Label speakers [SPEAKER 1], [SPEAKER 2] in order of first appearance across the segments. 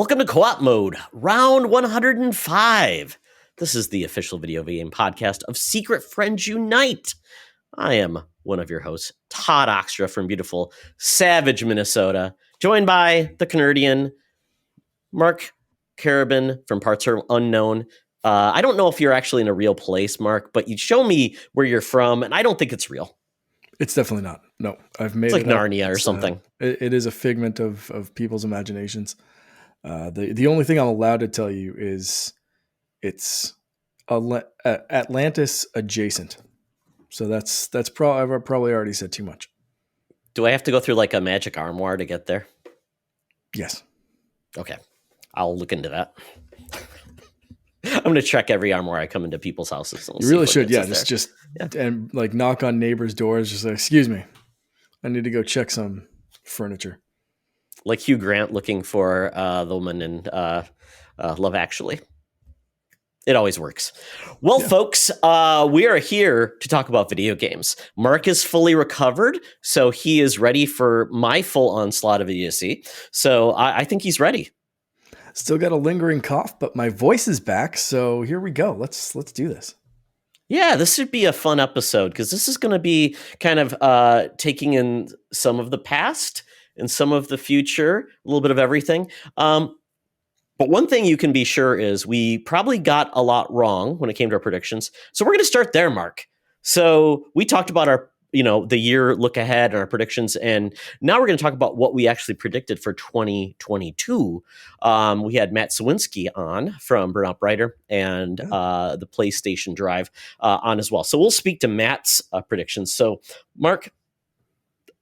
[SPEAKER 1] Welcome to Co-op Mode, round 105. This is the official video game podcast of Secret Friends Unite. I am one of your hosts, Todd Oxtra from beautiful Savage, Minnesota, joined by the Canadian Mark Carabin from Parts Are Unknown. I don't know if you're actually in a real place, Mark, but you show me where you're from, and I don't think it's real.
[SPEAKER 2] It's definitely not. No, I've made
[SPEAKER 1] It's like
[SPEAKER 2] it up.
[SPEAKER 1] Narnia or something.
[SPEAKER 2] It is a figment of people's imaginations. The only thing I'm allowed to tell you is it's Atlantis adjacent. So that's I've probably already said too much.
[SPEAKER 1] Do I have to go through like a magic armoire to get there?
[SPEAKER 2] Yes.
[SPEAKER 1] Okay. I'll look into that. I'm going to check every armoire I come into people's houses.
[SPEAKER 2] You really should. Yeah. Just and like knock on neighbors' doors. Just like, excuse me, I need to go check some furniture.
[SPEAKER 1] Like Hugh Grant looking for the woman in Love Actually. It always works. Well, folks, we are here to talk about video games. Mark is fully recovered, so he is ready for my full onslaught of idiocy. So I think he's ready.
[SPEAKER 2] Still got a lingering cough, but my voice is back. So here we go. Let's do this.
[SPEAKER 1] Yeah, this should be a fun episode because this is going to be kind of taking in some of the past and some of the future, a little bit of everything. But one thing you can be sure is we probably got a lot wrong when it came to our predictions. So we're going to start there, Mark. So we talked about our, the year look ahead and our predictions. And now we're going to talk about what we actually predicted for 2022. We had Matt Sawinski on from Burnout Brighter and the PlayStation Drive on as well. So we'll speak to Matt's predictions. So Mark,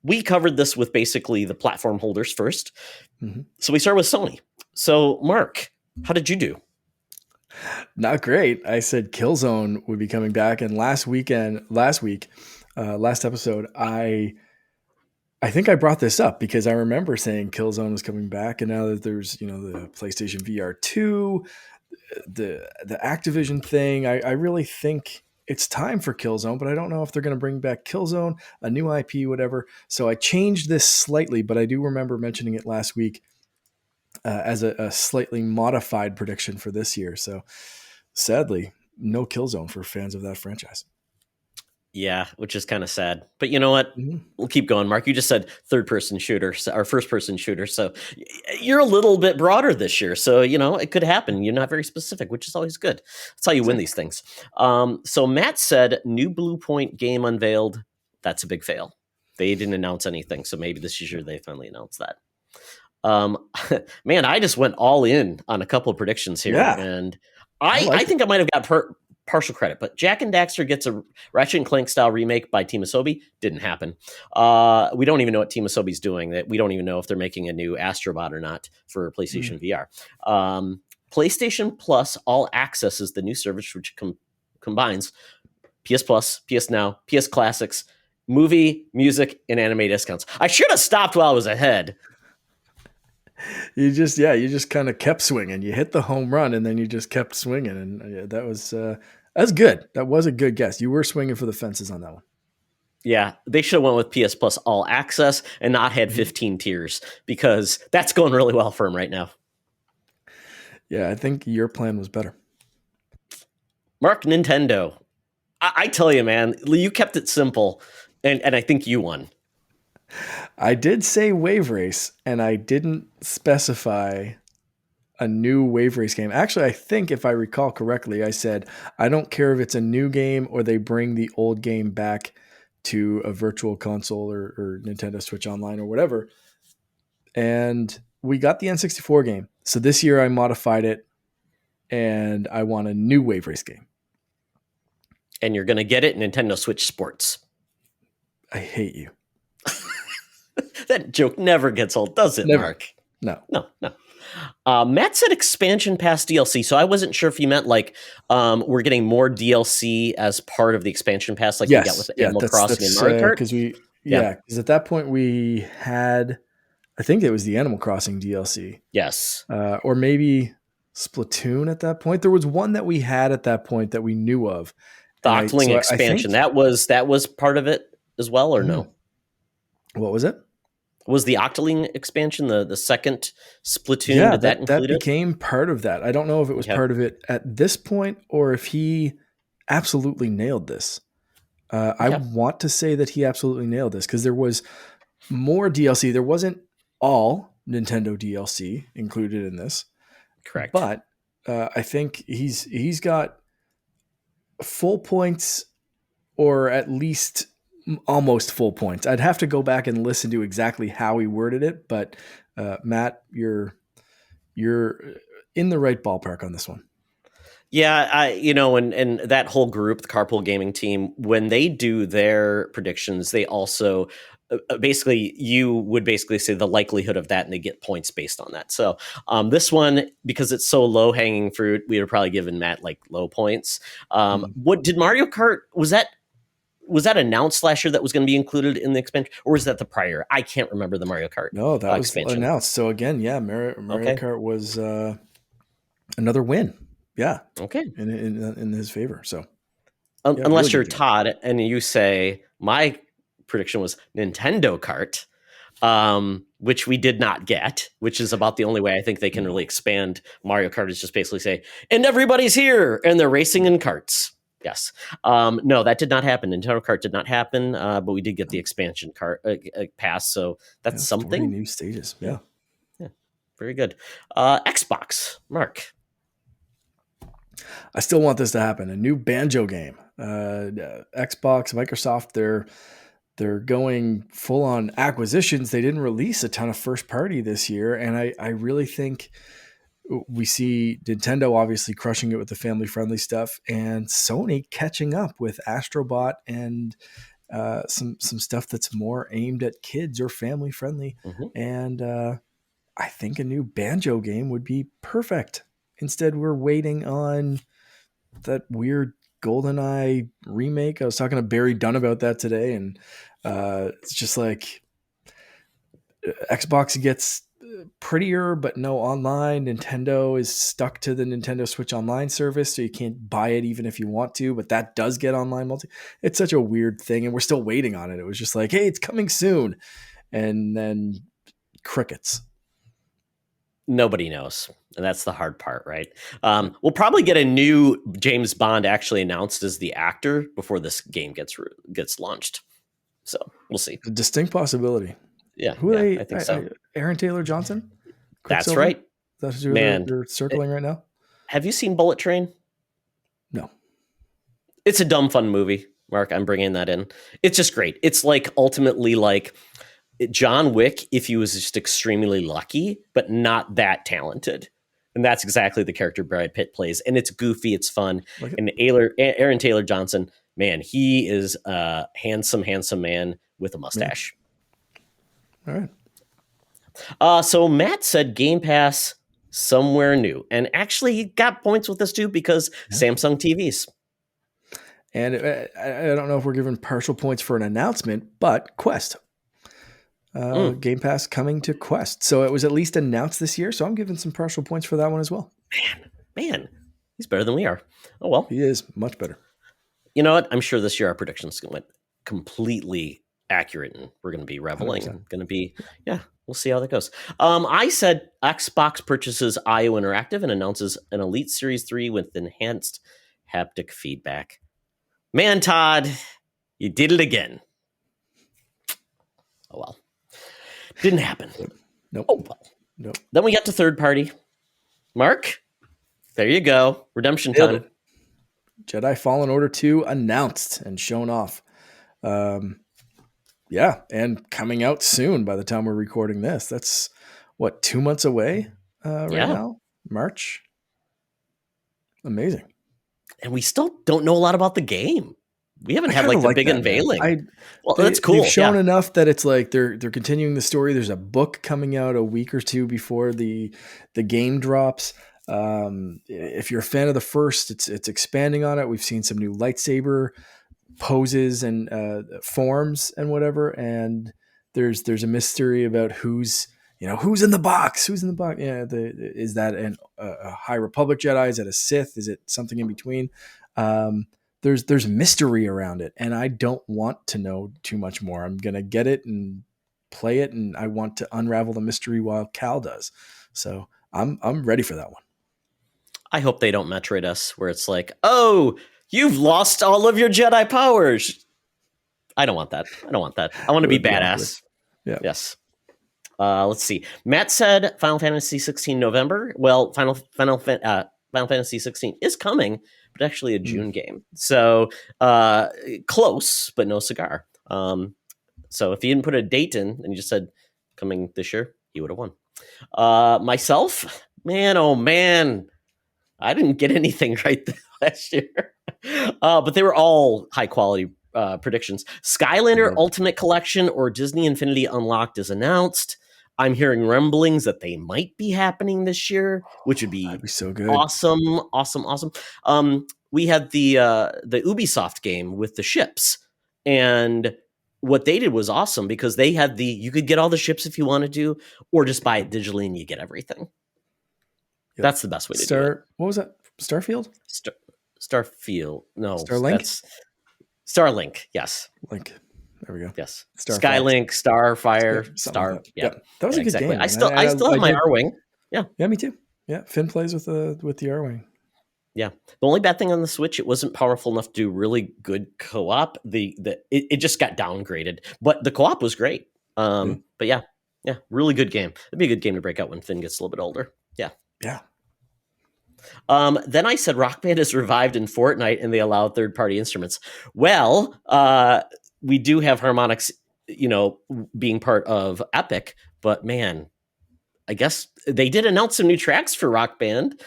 [SPEAKER 1] we covered this with basically the platform holders first. Mm-hmm. So we start with Sony. So Mark, how did you do?
[SPEAKER 2] Not great. I said Killzone would be coming back. And last episode, I think I brought this up because I remember saying Killzone was coming back. And now that there's, the PlayStation VR 2, the Activision thing, I really think it's time for Killzone, but I don't know if they're going to bring back Killzone, a new IP, whatever. So I changed this slightly, but I do remember mentioning it last week as a slightly modified prediction for this year. So sadly, no Killzone for fans of that franchise.
[SPEAKER 1] Yeah, which is kind of sad. But you know what? Mm-hmm. We'll keep going, Mark. You just said third-person shooter or first-person shooter. So you're a little bit broader this year. So, it could happen. You're not very specific, which is always good. That's how you win these things. So Matt said, new Blue Point game unveiled. That's a big fail. They didn't announce anything. So maybe this year they finally announced that. Man, I just went all in on a couple of predictions here. Yeah. And I think I might have got partial credit, but Jack and Daxter gets a Ratchet and Clank style remake by Team Asobi. Didn't happen. We don't even know what Team Asobi's doing. That we don't even know if they're making a new Astrobot or not for PlayStation VR. PlayStation Plus All Access is the new service which combines PS Plus, PS Now, PS Classics, movie, music, and anime discounts. I should have stopped while I was ahead.
[SPEAKER 2] You just kind of kept swinging. You hit the home run, and then you just kept swinging, and that was good. That was a good guess. You were swinging for the fences on that one.
[SPEAKER 1] Yeah, they should have went with PS Plus All Access and not had 15 tiers because that's going really well for them right now.
[SPEAKER 2] Yeah, I think your plan was better.
[SPEAKER 1] Mark, Nintendo. I tell you, man, you kept it simple, and I think you won.
[SPEAKER 2] I did say Wave Race, and I didn't specify a new Wave Race game. Actually, I think if I recall correctly, I said, I don't care if it's a new game or they bring the old game back to a virtual console or Nintendo Switch Online or whatever. And we got the N64 game. So this year I modified it, and I want a new Wave Race game.
[SPEAKER 1] And you're going to get it Nintendo Switch Sports.
[SPEAKER 2] I hate you.
[SPEAKER 1] That joke never gets old, does it,
[SPEAKER 2] never.
[SPEAKER 1] Mark?
[SPEAKER 2] No.
[SPEAKER 1] Matt said expansion pass DLC, so I wasn't sure if you meant like we're getting more DLC as part of the expansion pass, like you got with Animal Crossing and Mario Kart.
[SPEAKER 2] Because at that point we had, I think it was the Animal Crossing DLC.
[SPEAKER 1] Yes.
[SPEAKER 2] Or maybe Splatoon at that point. There was one that we had at that point that we knew of.
[SPEAKER 1] The Octoling expansion. That was part of it as well, or no?
[SPEAKER 2] What was it?
[SPEAKER 1] Was the Octoling expansion the second Splatoon?
[SPEAKER 2] Yeah,
[SPEAKER 1] Did that
[SPEAKER 2] that
[SPEAKER 1] include it?
[SPEAKER 2] became part of that. I don't know if it was
[SPEAKER 1] Okay.
[SPEAKER 2] part of it at this point or if he absolutely nailed this. I
[SPEAKER 1] Okay.
[SPEAKER 2] want to say that he absolutely nailed this because there was more DLC. There wasn't all Nintendo DLC included in this,
[SPEAKER 1] Correct.
[SPEAKER 2] but I think he's got full points or at least almost full points. I'd have to go back and listen to exactly how he worded it, but Matt, you're in the right ballpark on this one.
[SPEAKER 1] Yeah, and that whole group, the Carpool Gaming team, when they do their predictions, they also basically you would basically say the likelihood of that, and they get points based on that. So this one, because it's so low hanging fruit, we would have probably given Matt like low points.
[SPEAKER 2] Mm.
[SPEAKER 1] What did Mario Kart? Was that announced last year that was going to be included in the expansion, or was that the prior? I can't remember the Mario Kart
[SPEAKER 2] No, that was
[SPEAKER 1] expansion.
[SPEAKER 2] announced. So again, yeah, Mario
[SPEAKER 1] Okay,
[SPEAKER 2] Kart was another win. Yeah,
[SPEAKER 1] okay.
[SPEAKER 2] in his favor. So yeah, really
[SPEAKER 1] Unless you're
[SPEAKER 2] good game.
[SPEAKER 1] Todd and you say my prediction was Nintendo Kart, which we did not get, which is about the only way I think they can really
[SPEAKER 2] No.
[SPEAKER 1] expand Mario Kart is just basically say, and everybody's here and they're racing in carts. Yes. No, that did not happen. Nintendo Kart did not happen, but we did get the expansion cart pass, so that's
[SPEAKER 2] Yeah, 40
[SPEAKER 1] something.
[SPEAKER 2] new stages.
[SPEAKER 1] Yeah,
[SPEAKER 2] Yeah.
[SPEAKER 1] yeah, very good. Xbox, Mark.
[SPEAKER 2] I still want this to happen. A new Banjo game. Xbox, Microsoft, they're going full on acquisitions. They didn't release a ton of first party this year, and I really think we see Nintendo obviously crushing it with the family friendly stuff, and Sony catching up with Astrobot and some stuff that's more aimed at kids or family friendly.
[SPEAKER 1] Mhm.
[SPEAKER 2] And I think a new Banjo game would be perfect. Instead, we're waiting on that weird GoldenEye remake. I was talking to Barry Dunn about that today, and it's just like Xbox gets prettier, but no online. Nintendo is stuck to the Nintendo Switch Online service, so you can't buy it even if you want to. But that does get online multi. It's such a weird thing, and we're still waiting on it. It was just like, hey, it's coming soon, and then crickets.
[SPEAKER 1] Nobody knows, and that's the hard part, right? We'll probably get a new James Bond actually announced as the actor before this game gets launched. So we'll see.
[SPEAKER 2] A distinct possibility.
[SPEAKER 1] Yeah,
[SPEAKER 2] Who are
[SPEAKER 1] yeah,
[SPEAKER 2] they?
[SPEAKER 1] I think so.
[SPEAKER 2] Aaron Taylor Johnson,
[SPEAKER 1] That's
[SPEAKER 2] Quicksilver.
[SPEAKER 1] right,
[SPEAKER 2] That's who
[SPEAKER 1] man.
[SPEAKER 2] they're circling right now.
[SPEAKER 1] Have you seen Bullet Train?
[SPEAKER 2] No.
[SPEAKER 1] It's a dumb fun movie, Mark. I'm bringing that in. It's just great. It's like ultimately like John Wick if he was just extremely lucky, but not that talented. And that's exactly the character Brad Pitt plays. And it's goofy, it's fun.
[SPEAKER 2] Like it.
[SPEAKER 1] And Aaron Taylor Johnson, man, he is a handsome, handsome man with a
[SPEAKER 2] Yeah.
[SPEAKER 1] mustache.
[SPEAKER 2] All right.
[SPEAKER 1] So Matt said Game Pass somewhere new. And actually, he got points with this too because
[SPEAKER 2] Yeah.
[SPEAKER 1] Samsung TVs.
[SPEAKER 2] And I don't know if we're giving partial points for an announcement, but Quest. Game Pass coming to Quest. So it was at least announced this year. So I'm giving some partial points for that one as well.
[SPEAKER 1] Man, he's better than we are. Oh, well.
[SPEAKER 2] He is much better.
[SPEAKER 1] You know what? I'm sure this year our predictions went completely accurate and we're going to be reveling.
[SPEAKER 2] 100%.
[SPEAKER 1] Going to be, yeah, we'll see how that goes. I said Xbox purchases IO Interactive and announces an Elite Series 3 with enhanced haptic feedback. Man, Todd, you did it again. Oh, well. Didn't happen.
[SPEAKER 2] Nope.
[SPEAKER 1] Oh, well.
[SPEAKER 2] Nope.
[SPEAKER 1] Then we got to third party. Mark, there you go. Redemption time.
[SPEAKER 2] Jedi Fallen Order 2 announced and shown off. Yeah, and coming out soon by the time we're recording this. That's what, 2 months away right now? March. Amazing.
[SPEAKER 1] And we still don't know a lot about the game. We haven't had like the big
[SPEAKER 2] that,
[SPEAKER 1] unveiling. Well, that's cool.
[SPEAKER 2] They've shown enough that it's like they're continuing the story. There's a book coming out a week or two before the game drops. If you're a fan of the first, it's expanding on it. We've seen some new lightsaber poses and forms and whatever. And there's a mystery about who's in the box. Who's in the box? Yeah, is that a High Republic Jedi? Is it a Sith? Is it something in between? There's mystery around it, and I don't want to know too much more. I'm gonna get it and play it, and I want to unravel the mystery while Cal does. So I'm ready for that one.
[SPEAKER 1] I hope they don't Metroid us where it's like, oh, you've lost all of your Jedi powers. I don't want that. I want
[SPEAKER 2] It
[SPEAKER 1] to be
[SPEAKER 2] would be awkward.
[SPEAKER 1] badass.
[SPEAKER 2] Yeah.
[SPEAKER 1] Yes. Let's see. Matt said Final Fantasy 16 November. Well, Final Fantasy 16 is coming, but actually a June game. So close, but no cigar. So if he didn't put a date in and he just said coming this year, he would have won. Myself, man, oh man, I didn't get anything right last year. But they were all high quality predictions. Skylander Ultimate Collection or Disney Infinity Unlocked is announced. I'm hearing rumblings that they might be happening this year, which would be
[SPEAKER 2] so good.
[SPEAKER 1] Awesome. We had the Ubisoft game with the ships, and what they did was awesome because they had you could get all the ships if you wanted to, or just buy it digitally and you get everything. Yep. That's the best way to do it.
[SPEAKER 2] What was that? Starfield?
[SPEAKER 1] Starfield. No.
[SPEAKER 2] Starlink?
[SPEAKER 1] That's Starlink. Yes.
[SPEAKER 2] Link. There we go.
[SPEAKER 1] Yes.
[SPEAKER 2] Star
[SPEAKER 1] Skylink, Starfire, Star.
[SPEAKER 2] Like that. Yep. That was a good game. I still
[SPEAKER 1] have my R-Wing. Yeah.
[SPEAKER 2] Yeah, me too. Yeah. Finn plays with the R-Wing.
[SPEAKER 1] Yeah. The only bad thing on the Switch, it wasn't powerful enough to do really good co-op. It just got downgraded, but the co-op was great. But yeah, really good game. It'd be a good game to break out when Finn gets a little bit older. Yeah.
[SPEAKER 2] Yeah.
[SPEAKER 1] Then I said Rock Band is revived in Fortnite and they allow third-party instruments. Well, we do have harmonics, being part of Epic, but man, I guess they did announce some new tracks for Rock Band,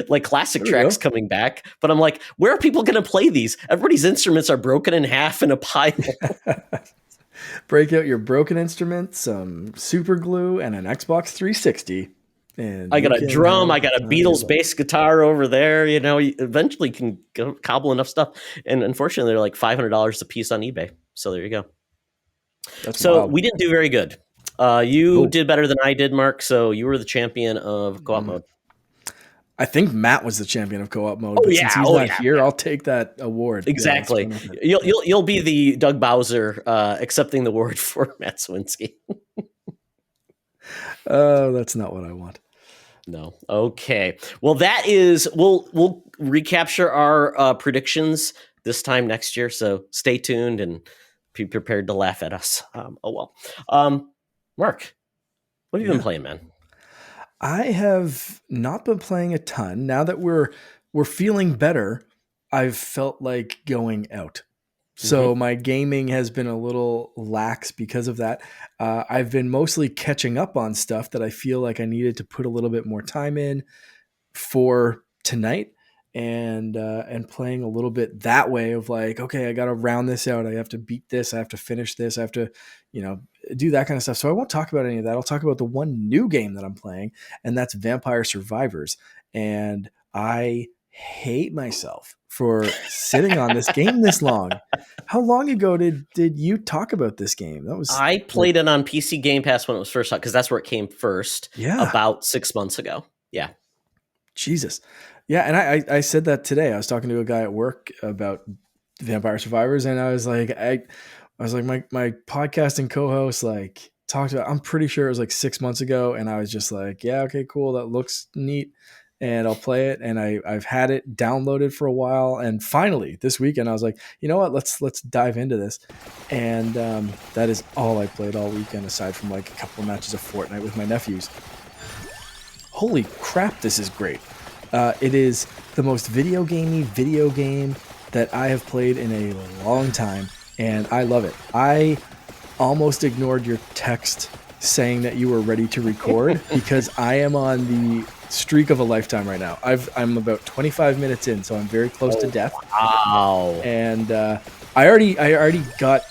[SPEAKER 1] like classic tracks coming back. But I'm like, where are people going to play these? Everybody's instruments are broken in half in a pile.
[SPEAKER 2] Break out your broken instruments, some super glue, and an Xbox 360. And
[SPEAKER 1] I got a drum. I got a Beatles bass guitar over there. You eventually can cobble enough stuff. And unfortunately, they're like $500 a piece on eBay. So there you go. That's wild. We didn't do very good. You did better than I did, Mark. So you were the champion of co-op mode.
[SPEAKER 2] I think Matt was the champion of co-op mode. But since he's not here, I'll take that award.
[SPEAKER 1] Exactly. You'll be the Doug Bowser accepting the award for Matt Swinski.
[SPEAKER 2] Oh, that's not what I want.
[SPEAKER 1] No. Okay. Well, that is we'll recapture our predictions this time next year. So stay tuned and be prepared to laugh at us. Mark, what have you been playing, man?
[SPEAKER 2] I have not been playing a ton. Now that we're feeling better, I've felt like going out. So my gaming has been a little lax because of that. I've been mostly catching up on stuff that I feel like I needed to put a little bit more time in for tonight, and playing a little bit that way of like, okay, I got to round this out. I have to beat this. I have to finish this. I have to, do that kind of stuff. So I won't talk about any of that. I'll talk about the one new game that I'm playing, and that's Vampire Survivors. And I hate myself for sitting on this game this long. How long ago did you talk about this game?
[SPEAKER 1] I played it on PC Game Pass when it was first out because that's where it came first.
[SPEAKER 2] Yeah,
[SPEAKER 1] about 6 months ago. Yeah,
[SPEAKER 2] Jesus. Yeah, and I said that today. I was talking to a guy at work about Vampire Survivors, and I was like, my podcasting co-host talked about. I'm pretty sure it was like 6 months ago, and I was just like, yeah, okay, cool, that looks neat. And I'll play it, and I've had it downloaded for a while, and finally this weekend I was like, you know what, let's dive into this, and that is all I played all weekend aside from like a couple of matches of Fortnite with my nephews. Holy crap, this is great! It is the most video game that I have played in a long time, and I love it. I almost ignored your text saying that you were ready to record because I am on the streak of a lifetime right now. I'm about 25 minutes in, so I'm very close to death.
[SPEAKER 1] Wow!
[SPEAKER 2] And I already got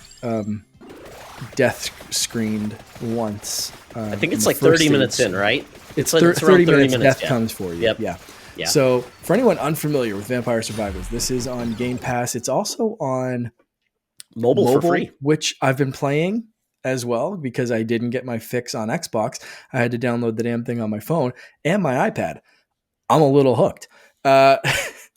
[SPEAKER 2] death screened once.
[SPEAKER 1] I think it's like 30 minutes in, right?
[SPEAKER 2] It's 30 minutes. Death
[SPEAKER 1] yeah.
[SPEAKER 2] comes for you.
[SPEAKER 1] Yep.
[SPEAKER 2] Yeah.
[SPEAKER 1] Yeah.
[SPEAKER 2] So for anyone unfamiliar with Vampire Survivors, this is on Game Pass. It's also on
[SPEAKER 1] mobile for free,
[SPEAKER 2] which I've been playing as well because I didn't get my fix on Xbox. I had to download the damn thing on my phone and my iPad. I'm a little hooked.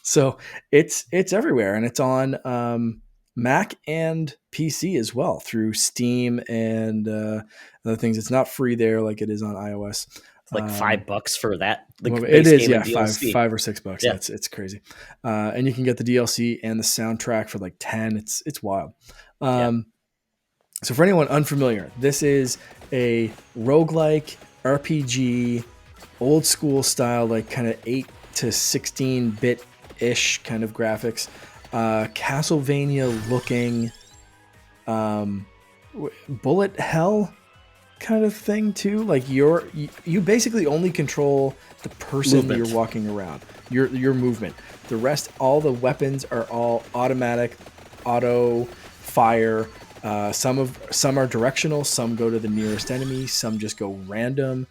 [SPEAKER 2] So it's everywhere, and it's on Mac and PC as well through Steam and other things. It's not free there like it is on iOS.
[SPEAKER 1] It's like $5 for that, the
[SPEAKER 2] Well, it
[SPEAKER 1] base
[SPEAKER 2] is,
[SPEAKER 1] game
[SPEAKER 2] yeah,
[SPEAKER 1] and DLC.
[SPEAKER 2] five or $6.
[SPEAKER 1] Yeah,
[SPEAKER 2] Yeah, it's crazy. And you can get the DLC and the soundtrack for like 10. It's wild.
[SPEAKER 1] yeah.
[SPEAKER 2] So for anyone unfamiliar, this is a roguelike RPG, old school style, like kind of 8 to 16-bit ish kind of graphics. Castlevania looking bullet hell kind of thing too. Like you basically only control the person
[SPEAKER 1] Movement.
[SPEAKER 2] you're walking around, your movement. The rest, all the weapons are all automatic, auto fire. Some are directional, some go to the nearest enemy, some just go random.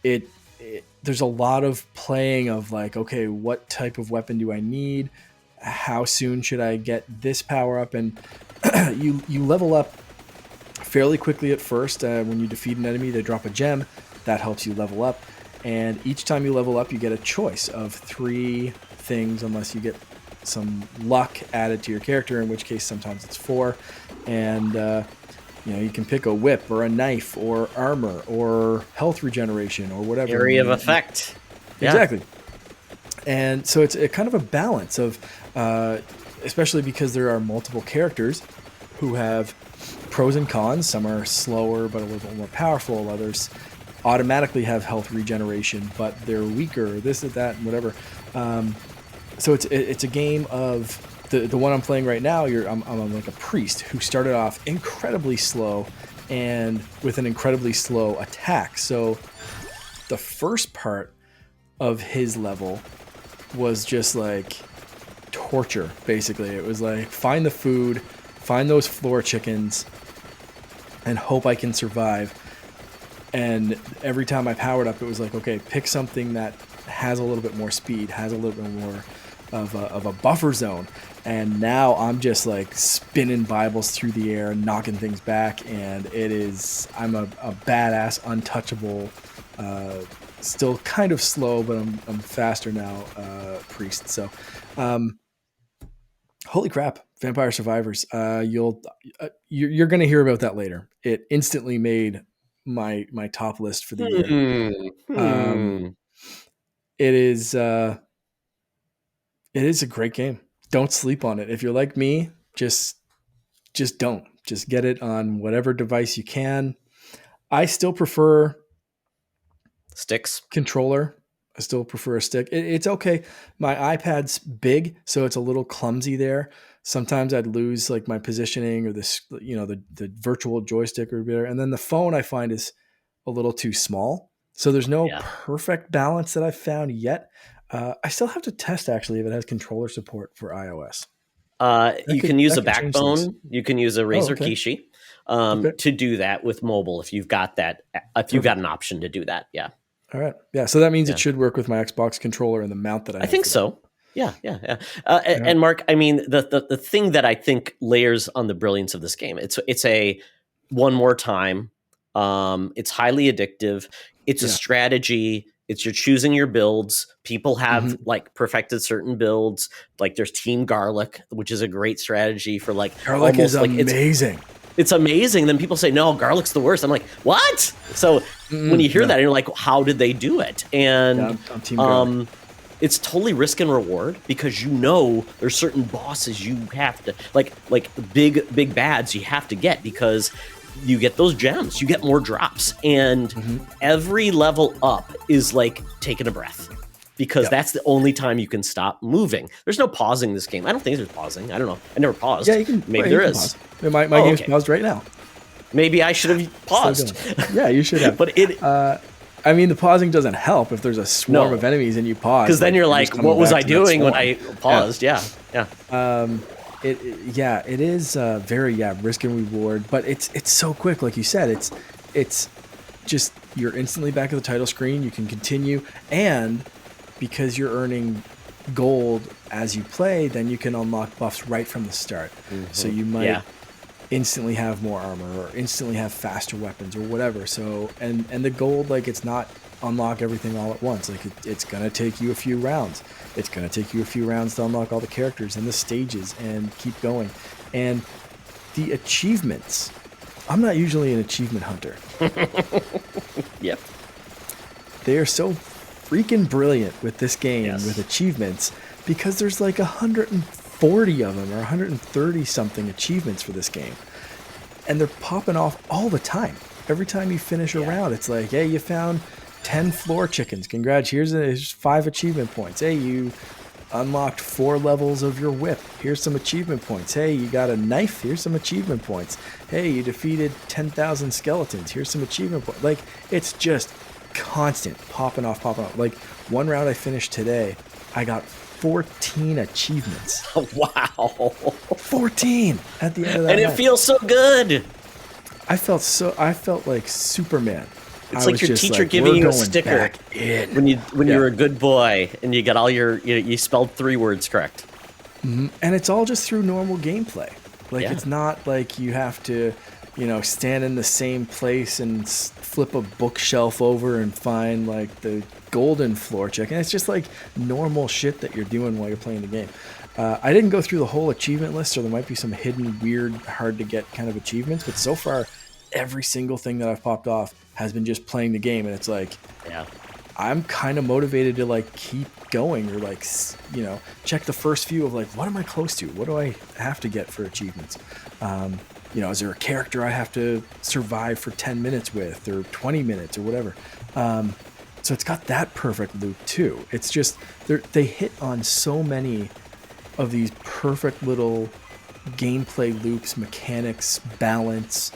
[SPEAKER 2] There's a lot of playing of like, okay, what type of weapon do I need? How soon should I get this power up? And you level up fairly quickly at first. When you defeat an enemy, they drop a gem that helps you level up. And each time you level up, you get a choice of 3 things, unless you get some luck added to your character, in which case sometimes it's 4. And you can pick a whip or a knife or armor or health regeneration or whatever.
[SPEAKER 1] Area of effect. Yeah.
[SPEAKER 2] Exactly. And so it's a kind of a balance of, especially because there are multiple characters who have pros and cons. Some are slower but a little bit more powerful. Others automatically have health regeneration, but they're weaker, this and that and whatever. So it's a game of the one I'm playing right now. I'm like a priest who started off incredibly slow and with an incredibly slow attack. So the first part of his level was just like torture, basically. It was like, find the food, find those floor chickens, and hope I can survive. And every time I powered up, it was like, okay, pick something that has a little bit more speed, has a little bit more of a buffer zone. And now I'm just like spinning Bibles through the air, knocking things back, and I'm a badass, untouchable, still kind of slow, but I'm faster now, priest. So, holy crap, Vampire Survivors! You're gonna hear about that later. It instantly made my top list for the year. It is a great game. Don't sleep on it. If you're like me, just don't. Just get it on whatever device you can. I still prefer
[SPEAKER 1] Sticks.
[SPEAKER 2] controller. I still prefer a stick. It's okay. My iPad's big, so it's a little clumsy there. Sometimes I'd lose like my positioning or this, the virtual joystick or whatever. And then the phone I find is a little too small. So there's no perfect balance that I've found yet. I still have to test actually if it has controller support for iOS.
[SPEAKER 1] You can use a backbone. You can use a Razer Couchy to do that with mobile if you've got that. If you've got an option to do that, yeah.
[SPEAKER 2] All right, yeah. So that means it should work with my Xbox controller and the mount that I have.
[SPEAKER 1] I think so. Yeah. And Mark, I mean, the thing that I think layers on the brilliance of this game, it's a one more time. It's highly addictive. It's a strategy. It's you're choosing your builds. People have like perfected certain builds. Like there's Team Garlic, which is a great strategy for like
[SPEAKER 2] garlic is amazing.
[SPEAKER 1] It's amazing. Then people say, no, garlic's the worst. I'm like, what? So when you hear that, you're like, how did they do it? And
[SPEAKER 2] I'm Team Garlic.
[SPEAKER 1] It's totally risk and reward because there's certain bosses you have to like big bads you have to get because you get those gems, you get more drops, and every level up is like taking a breath because that's the only time you can stop moving. There's no pausing this game. I don't think there's pausing. I don't know. I never paused.
[SPEAKER 2] Yeah, you can.
[SPEAKER 1] Maybe there is.
[SPEAKER 2] My game's paused right now.
[SPEAKER 1] Maybe I should have paused.
[SPEAKER 2] Yeah, you should have.
[SPEAKER 1] But
[SPEAKER 2] I mean, the pausing doesn't help if there's a swarm of enemies and you pause.
[SPEAKER 1] Because then you're like, what was I doing when I paused? Yeah.
[SPEAKER 2] It is very risk and reward, but it's so quick. Like you said, it's just you're instantly back at the title screen. You can continue, and because you're earning gold as you play, then you can unlock buffs right from the start. So you might instantly have more armor or instantly have faster weapons or whatever. So and the gold, like, it's not unlock everything all at once. Like it's going to take you a few rounds. It's going to take you a few rounds to unlock all the characters and the stages and keep going. And the achievements, I'm not usually an achievement hunter.
[SPEAKER 1] Yep.
[SPEAKER 2] They are so freaking brilliant with this game,
[SPEAKER 1] Yes.
[SPEAKER 2] with achievements, because there's like 140 of them or 130 something achievements for this game. And they're popping off all the time. Every time you finish a round, it's like, hey, you found 10 floor chickens. Congrats, here's 5 achievement points. Hey, you unlocked 4 levels of your whip. Here's some achievement points. Hey, you got a knife. Here's some achievement points. Hey, you defeated 10,000 skeletons. Here's some achievement points. Like, it's just constant popping off. Like, one round I finished today, I got 14 achievements.
[SPEAKER 1] Wow.
[SPEAKER 2] 14 at the end of that
[SPEAKER 1] And it
[SPEAKER 2] night.
[SPEAKER 1] feels so good.
[SPEAKER 2] I felt like Superman.
[SPEAKER 1] It's
[SPEAKER 2] I
[SPEAKER 1] like
[SPEAKER 2] was
[SPEAKER 1] your
[SPEAKER 2] just
[SPEAKER 1] teacher
[SPEAKER 2] like,
[SPEAKER 1] giving
[SPEAKER 2] "We're
[SPEAKER 1] you a
[SPEAKER 2] going
[SPEAKER 1] sticker
[SPEAKER 2] back in."
[SPEAKER 1] when
[SPEAKER 2] Yeah.
[SPEAKER 1] you were a good boy and you got all you spelled 3 words correct.
[SPEAKER 2] And it's all just through normal gameplay. Like,
[SPEAKER 1] Yeah.
[SPEAKER 2] it's not like you have to, stand in the same place and flip a bookshelf over and find like the golden floor chicken. It's just like normal shit that you're doing while you're playing the game. I didn't go through the whole achievement list, so there might be some hidden, weird, hard to get kind of achievements. But so far, every single thing that I've popped off has been just playing the game, and it's like,
[SPEAKER 1] Yeah.
[SPEAKER 2] I'm kind of motivated to like keep going, or like, check the first few of like, what am I close to? What do I have to get for achievements? Is there a character I have to survive for 10 minutes with, or 20 minutes, or whatever? So it's got that perfect loop too. It's just, they hit on so many of these perfect little gameplay loops, mechanics, balance.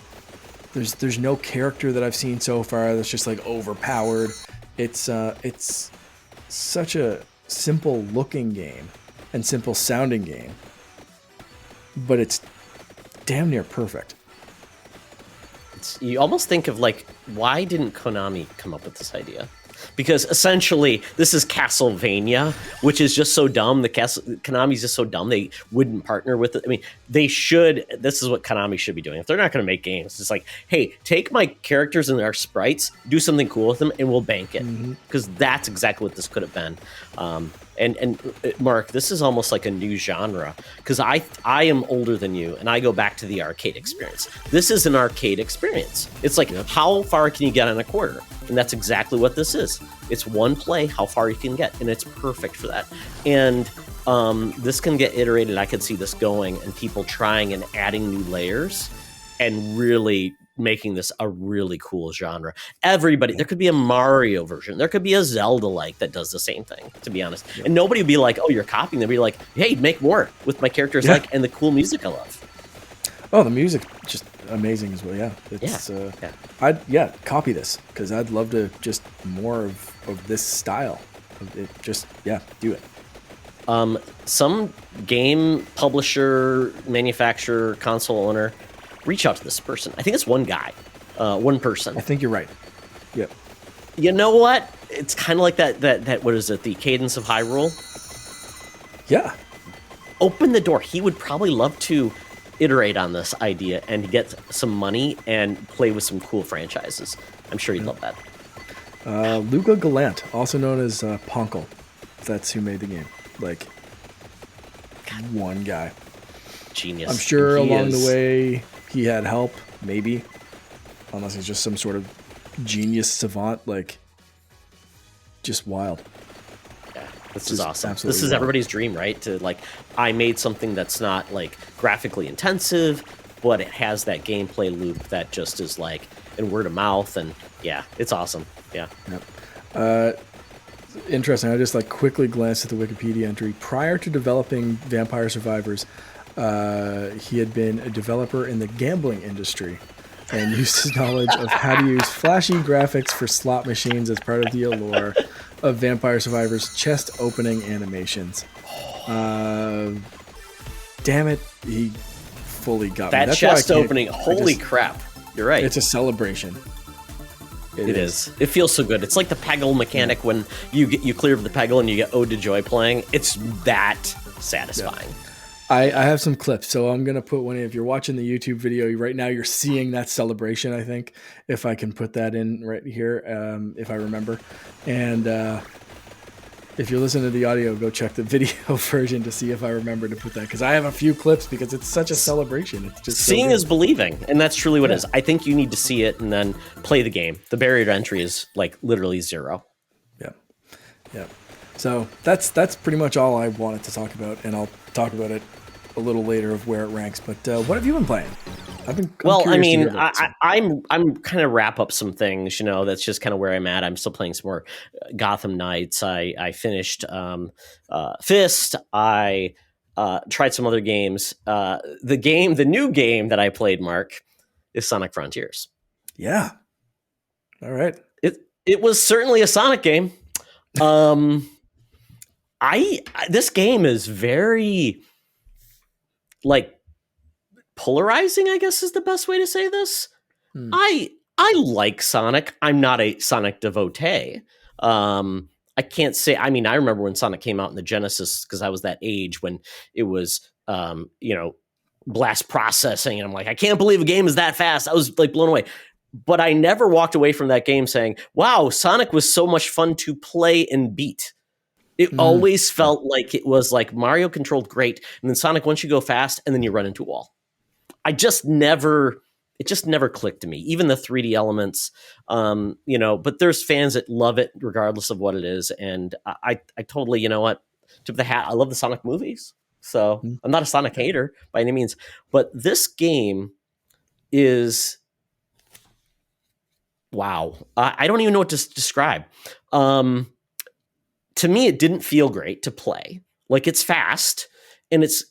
[SPEAKER 2] There's no character that I've seen so far that's just like overpowered. It's such a simple looking game and simple sounding game, but it's damn near perfect.
[SPEAKER 1] You almost think of like, why didn't Konami come up with this idea? Because essentially, this is Castlevania, which is just so dumb. Konami's just so dumb they wouldn't partner with it. I mean, they should. This is what Konami should be doing. If they're not going to make games, it's like, hey, take my characters and our sprites, do something cool with them, and we'll bank it. Because that's exactly what this could have been. And Mark, this is almost like a new genre, because I am older than you, and I go back to the arcade experience. This is an arcade experience. It's like, how far can you get on a quarter? And that's exactly what this is. It's one play, how far you can get, and it's perfect for that. And this can get iterated. I could see this going, and people trying and adding new layers, and really making this a really cool genre. Everybody, there could be a Mario version, there could be a Zelda-like that does the same thing, to be honest. And nobody would be like, oh, you're copying. They'd be like, hey, make more with my characters like, and the cool music I love.
[SPEAKER 2] Oh, the music just amazing as well. Yeah, it's I'd copy this, because I'd love to just more of this style. It just do it.
[SPEAKER 1] Some game publisher, manufacturer, console owner, reach out to this person. I think it's one guy, one person.
[SPEAKER 2] I think you're right. Yep.
[SPEAKER 1] You know what? It's kind of like that. What is it? The Cadence of Hyrule.
[SPEAKER 2] Yeah.
[SPEAKER 1] Open the door. He would probably love to iterate on this idea and get some money and play with some cool franchises. I'm sure he'd love that.
[SPEAKER 2] Luca Gallant, also known as Ponkel. That's who made the game. Like, one guy.
[SPEAKER 1] Genius.
[SPEAKER 2] I'm sure along the way he had help, maybe. Unless he's just some sort of genius savant, like, just wild.
[SPEAKER 1] Yeah, this is awesome.
[SPEAKER 2] Absolutely
[SPEAKER 1] This is
[SPEAKER 2] wild.
[SPEAKER 1] everybody's dream, right? To like, I made something that's not like graphically intensive, but it has that gameplay loop that just is like, and word of mouth, and yeah, it's awesome. Yeah.
[SPEAKER 2] Yep. Interesting. I just like quickly glanced at the Wikipedia entry. Prior to developing Vampire Survivors, he had been a developer in the gambling industry and used his knowledge of how to use flashy graphics for slot machines as part of the allure of Vampire Survivors' chest opening animations. Damn it, he fully got me.
[SPEAKER 1] That
[SPEAKER 2] That's why I
[SPEAKER 1] chest
[SPEAKER 2] can't-
[SPEAKER 1] opening, holy crap. You're right.
[SPEAKER 2] It's a celebration.
[SPEAKER 1] It is. It feels so good. It's like the Peggle mechanic when you clear the Peggle and you get Ode to Joy playing. It's that satisfying.
[SPEAKER 2] I have some clips, so I'm gonna put one in. If you're watching the YouTube video right now, you're seeing that celebration. I think if I can put that in right here, if I remember, and if you're listening to the audio, go check the video version to see if I remember to put that, because I have a few clips because it's such a celebration. It's just
[SPEAKER 1] Seeing
[SPEAKER 2] so
[SPEAKER 1] is believing, and that's truly what it
[SPEAKER 2] Yeah.
[SPEAKER 1] is. I think you need to see it and then play the game. The barrier to entry is like literally zero.
[SPEAKER 2] Yeah, yeah. So that's pretty much all I wanted to talk about, and I'll talk about it a little later of where it ranks. But what have you been playing? I'm
[SPEAKER 1] Well, I
[SPEAKER 2] curious to hear
[SPEAKER 1] mean,
[SPEAKER 2] about this one.
[SPEAKER 1] I'm kind of wrap up some things. That's just kind of where I'm at. I'm still playing some more Gotham Knights. I finished Fist. I tried some other games. The new game that I played, Mark, is Sonic Frontiers.
[SPEAKER 2] Yeah. All right.
[SPEAKER 1] It was certainly a Sonic game. This game is very like polarizing, I guess is the best way to say this. I like Sonic. I'm not a Sonic devotee. I can't say. I mean, I remember when Sonic came out in the Genesis because I was that age when it was, blast processing, and I'm like, I can't believe a game is that fast. I was like blown away. But I never walked away from that game saying, "Wow, Sonic was so much fun to play and beat." It always felt like it was like Mario controlled great, and then Sonic, once you go fast, and then you run into a wall. It just never clicked to me. Even the 3D elements, but there's fans that love it regardless of what it is. And I totally, tip the hat. I love the Sonic movies. So I'm not a Sonic hater by any means, but this game is, wow. I don't even know what to describe. To me, it didn't feel great to play. Like, it's fast and it's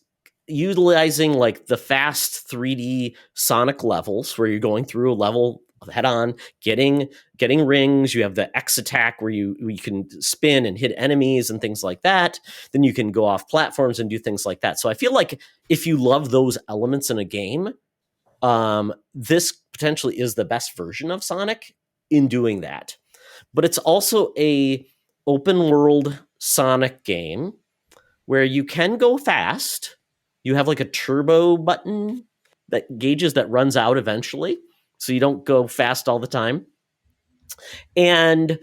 [SPEAKER 1] utilizing like the fast 3D Sonic levels where you're going through a level head on, getting rings. You have the X attack where you can spin and hit enemies and things like that. Then you can go off platforms and do things like that. So I feel like if you love those elements in a game, this potentially is the best version of Sonic in doing that. But it's also a open world Sonic game where you can go fast. You have like a turbo button that gauges that runs out eventually, so you don't go fast all the time. And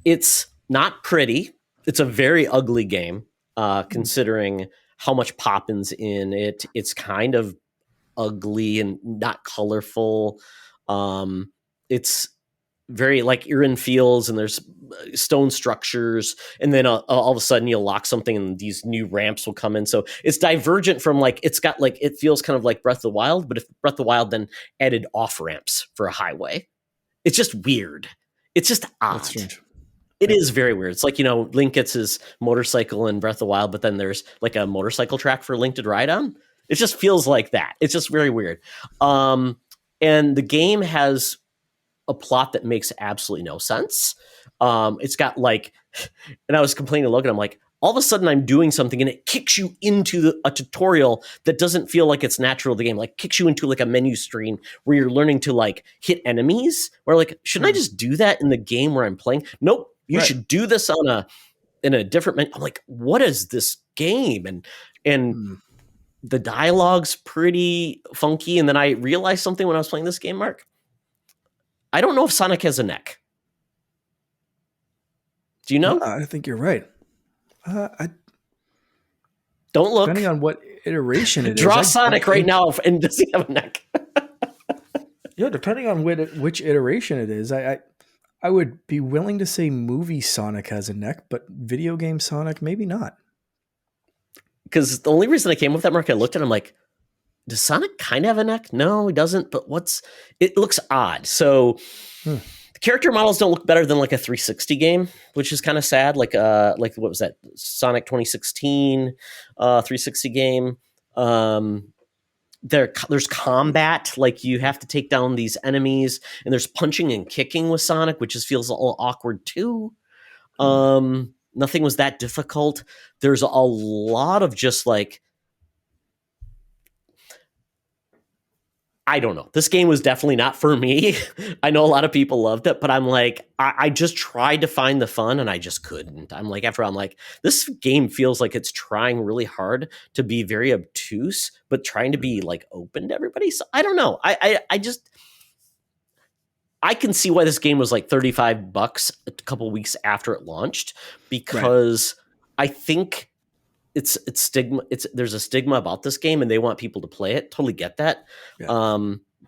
[SPEAKER 1] it's not pretty. It's a very ugly game, considering how much poppins in it. It's kind of ugly and not colorful. It's very like Iron Fields, and there's stone structures, and then all of a sudden you'll lock something and these new ramps will come in. So it's divergent from like, it's got like, it feels kind of like Breath of the Wild, but if Breath of the Wild then added off ramps for a highway, it's just weird. It's just odd.
[SPEAKER 2] That's strange.
[SPEAKER 1] It is very weird. It's like, Link gets his motorcycle in Breath of the Wild, but then there's like a motorcycle track for Link to ride on. It just feels like that. It's just very weird. And the game has a plot that makes absolutely no sense. It's got like, and I was complaining to Logan, I'm like, all of a sudden I'm doing something and it kicks you into a tutorial that doesn't feel like it's natural to the game, like kicks you into like a menu screen where you're learning to like hit enemies, where like, shouldn't I just do that in the game where I'm playing? Nope. You should do this in a different menu. I'm like, what is this game? And the dialogue's pretty funky. And then I realized something when I was playing this game, Mark. I don't know if Sonic has a neck. Do you know?
[SPEAKER 2] I think you're right. I
[SPEAKER 1] don't look.
[SPEAKER 2] Depending on what iteration it is.
[SPEAKER 1] Draw Sonic right now, and does he have a neck?
[SPEAKER 2] Yeah, depending on which iteration it is, I would be willing to say movie Sonic has a neck, but video game Sonic maybe not.
[SPEAKER 1] Because the only reason I came with that, Mark, I looked at it, I'm like, does Sonic kind of have a neck? No, he doesn't. But it looks odd. So the character models don't look better than like a 360 game, which is kind of sad. Like what was that? Sonic 2016 360 game. There's combat, like you have to take down these enemies, and there's punching and kicking with Sonic, which just feels a little awkward too. Nothing was that difficult. There's a lot of just like, I don't know. This game was definitely not for me. I know a lot of people loved it, but I'm like, I just tried to find the fun and I just couldn't. I'm like, I'm like, this game feels like it's trying really hard to be very obtuse, but trying to be like open to everybody. So I don't know. I just, I can see why this game was like $35 a couple weeks after it launched,
[SPEAKER 2] Right.
[SPEAKER 1] because I think it's stigma. There's a stigma about this game, and they want people to play it. Totally get that.
[SPEAKER 2] Yeah.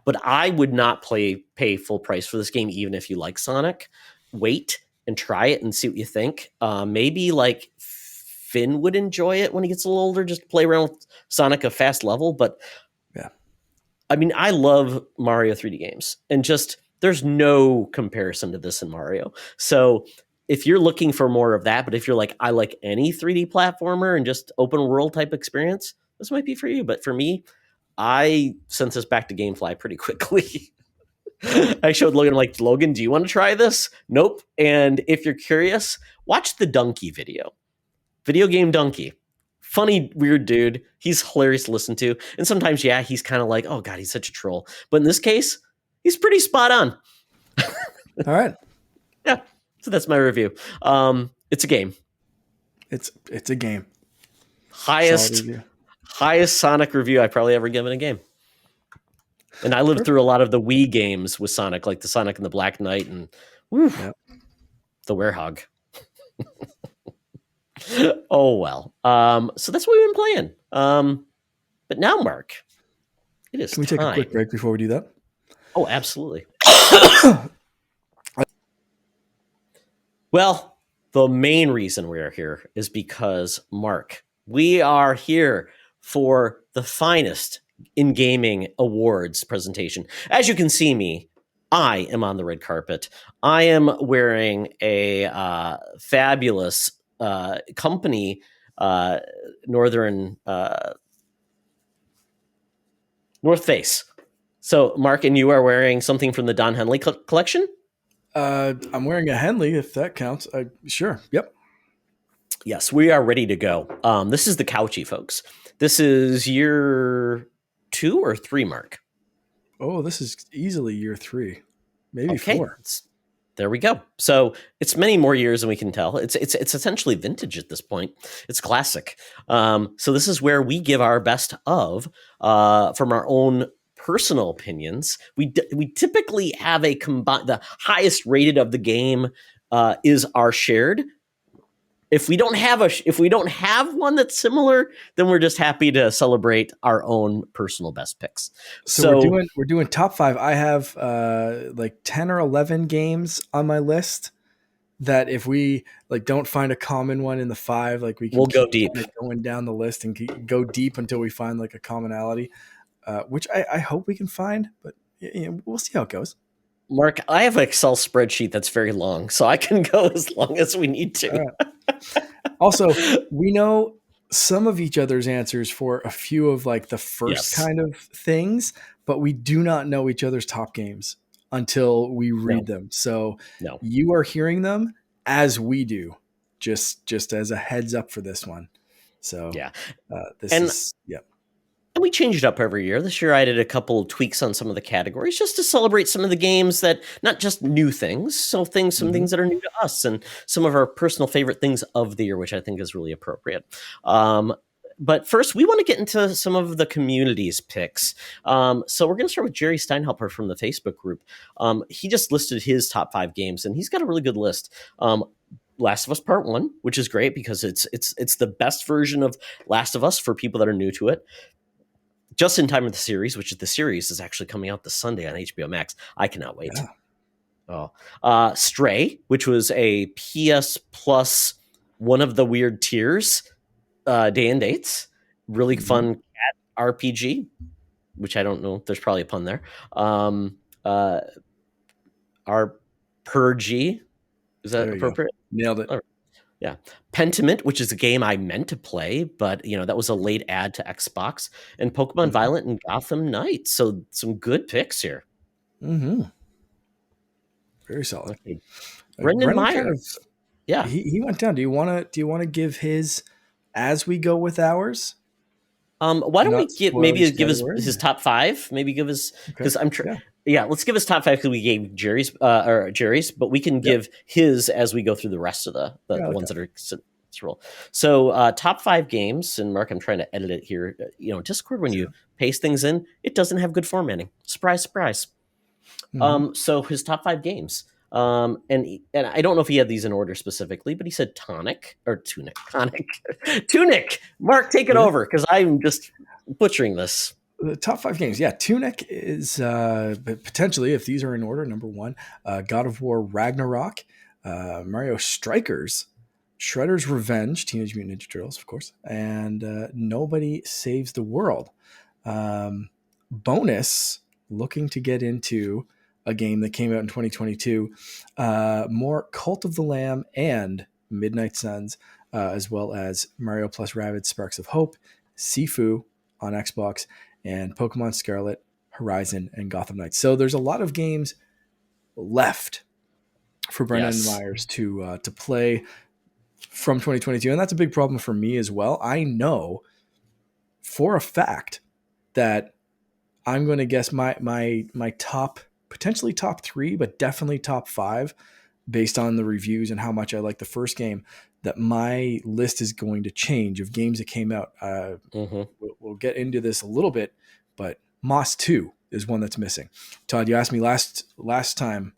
[SPEAKER 1] But I would not pay full price for this game, even if you like Sonic. Wait and try it and see what you think. Maybe like Finn would enjoy it when he gets a little older, just to play around with Sonic a fast level. But
[SPEAKER 2] Yeah.
[SPEAKER 1] I mean, I love Mario 3D games, and just there's no comparison to this in Mario. So if you're looking for more of that, but if you're like, I like any 3D platformer and just open world type experience, this might be for you. But for me, I sent this back to GameFly pretty quickly. I showed Logan, like, Logan, do you want to try this? Nope. And if you're curious, watch the Donkey video. Video game Donkey. Funny, weird dude. He's hilarious to listen to. And sometimes, yeah, he's kind of like, oh, God, he's such a troll. But in this case, he's pretty spot on.
[SPEAKER 2] All right.
[SPEAKER 1] Yeah. So that's my review. It's a game.
[SPEAKER 2] It's a game.
[SPEAKER 1] Highest Sonic review I've probably ever given a game. And I lived through a lot of the Wii games with Sonic, like the Sonic and the Black Knight and
[SPEAKER 2] Yep.
[SPEAKER 1] the Werehog. Oh, well. So that's what we've been playing. But now, Mark, it is
[SPEAKER 2] Can we
[SPEAKER 1] time.
[SPEAKER 2] take a quick break before we do that?
[SPEAKER 1] Oh, absolutely. Well, the main reason we are here is because, Mark, we are here for the finest in gaming awards presentation. As you can see me, I am on the red carpet. I am wearing a fabulous company North Face. So, Mark, and you are wearing something from the Don Henley collection?
[SPEAKER 2] I'm wearing a Henley, if that counts. Sure. Yep.
[SPEAKER 1] Yes, we are ready to go. This is the Couchy, folks. This is year 2 or 3, Mark?
[SPEAKER 2] Oh, this is easily year 3, maybe 4.
[SPEAKER 1] There we go. So it's many more years than we can tell. It's essentially vintage at this point. It's classic. So this is where we give our best of from our own personal opinions. We typically have a combined. The highest rated of the game is our shared. If we don't have one that's similar, then we're just happy to celebrate our own personal best picks.
[SPEAKER 2] So we're doing top 5. I have like 10 or 11 games on my list that if we like don't find a common one in the 5, like we'll
[SPEAKER 1] go deep,
[SPEAKER 2] going down the list and go deep until we find like a commonality, which I hope we can find, but we'll see how it goes.
[SPEAKER 1] Mark, I have an Excel spreadsheet that's very long, so I can go as long as we need to.
[SPEAKER 2] Right. Also, we know some of each other's answers for a few of like the first kind of things, but we do not know each other's top games until we read them. So you are hearing them as we do, just as a heads up for this one. So
[SPEAKER 1] And we change it up every year. This year I did a couple of tweaks on some of the categories just to celebrate some of the games that, not just new things, some things that are new to us and some of our personal favorite things of the year, which I think is really appropriate. But first, we want to get into some of the community's picks. So we're going to start with Jerry Steinhelper from the Facebook group. He just listed his top 5 games, and he's got a really good list. Last of Us Part 1, which is great because it's the best version of Last of Us for people that are new to it. Just in time of the series, which the series is actually coming out this Sunday on HBO Max. I cannot wait. Yeah. Stray, which was a PS Plus, one of the weird tiers, day and dates. Really fun cat RPG, which I don't know. There's probably a pun there. Our Purgy. Is that appropriate?
[SPEAKER 2] Nailed it.
[SPEAKER 1] Yeah. Pentiment, which is a game I meant to play, but that was a late add to Xbox, and Pokemon Violet and Gotham Knights. So some good picks here.
[SPEAKER 2] Very solid.
[SPEAKER 1] Okay. Brendan Myers.
[SPEAKER 2] He went down. Do you want to give his as we go with ours?
[SPEAKER 1] Why
[SPEAKER 2] To
[SPEAKER 1] don't we
[SPEAKER 2] not
[SPEAKER 1] get
[SPEAKER 2] spoil
[SPEAKER 1] maybe
[SPEAKER 2] each
[SPEAKER 1] give
[SPEAKER 2] category.
[SPEAKER 1] his top five? Maybe give us
[SPEAKER 2] Okay.
[SPEAKER 1] because I'm tr-
[SPEAKER 2] Yeah.
[SPEAKER 1] yeah. Let's give us top five because we gave Jerry's, but we can
[SPEAKER 2] Yep.
[SPEAKER 1] give his as we go through the rest of
[SPEAKER 2] Yeah, I
[SPEAKER 1] the
[SPEAKER 2] like
[SPEAKER 1] ones
[SPEAKER 2] that.
[SPEAKER 1] that are roll. So top five games, and Mark, I'm trying to edit it here. Discord when you
[SPEAKER 2] Yeah.
[SPEAKER 1] paste things in, it doesn't have good formatting. Surprise, surprise.
[SPEAKER 2] Hmm.
[SPEAKER 1] So his top five games. And I don't know if he had these in order specifically, but he said Tonic. Tunic. Mark, take it
[SPEAKER 2] Yeah.
[SPEAKER 1] over because I'm just butchering this.
[SPEAKER 2] The top five games. Yeah. Tunic is potentially, if these are in order, number one, God of War Ragnarok, Mario Strikers, Shredder's Revenge, Teenage Mutant Ninja Turtles, of course, and Nobody Saves the World. Bonus, looking to get into a game that came out in 2022, more Cult of the Lamb and Midnight Suns, as well as Mario plus Rabbids Sparks of Hope, Sifu on Xbox, and Pokemon Scarlet, Horizon, and Gotham Knights. So there's a lot of games left for Brennan
[SPEAKER 1] Yes.
[SPEAKER 2] Myers to play from 2022, and that's a big problem for me as well. I know for a fact that I'm going to guess my top, potentially top three, but definitely top five, based on the reviews and how much I like the first game. That my list is going to change of games that came out.
[SPEAKER 1] Mm-hmm.
[SPEAKER 2] We'll get into this a little bit, but Moss 2 is one that's missing. Todd, you asked me last time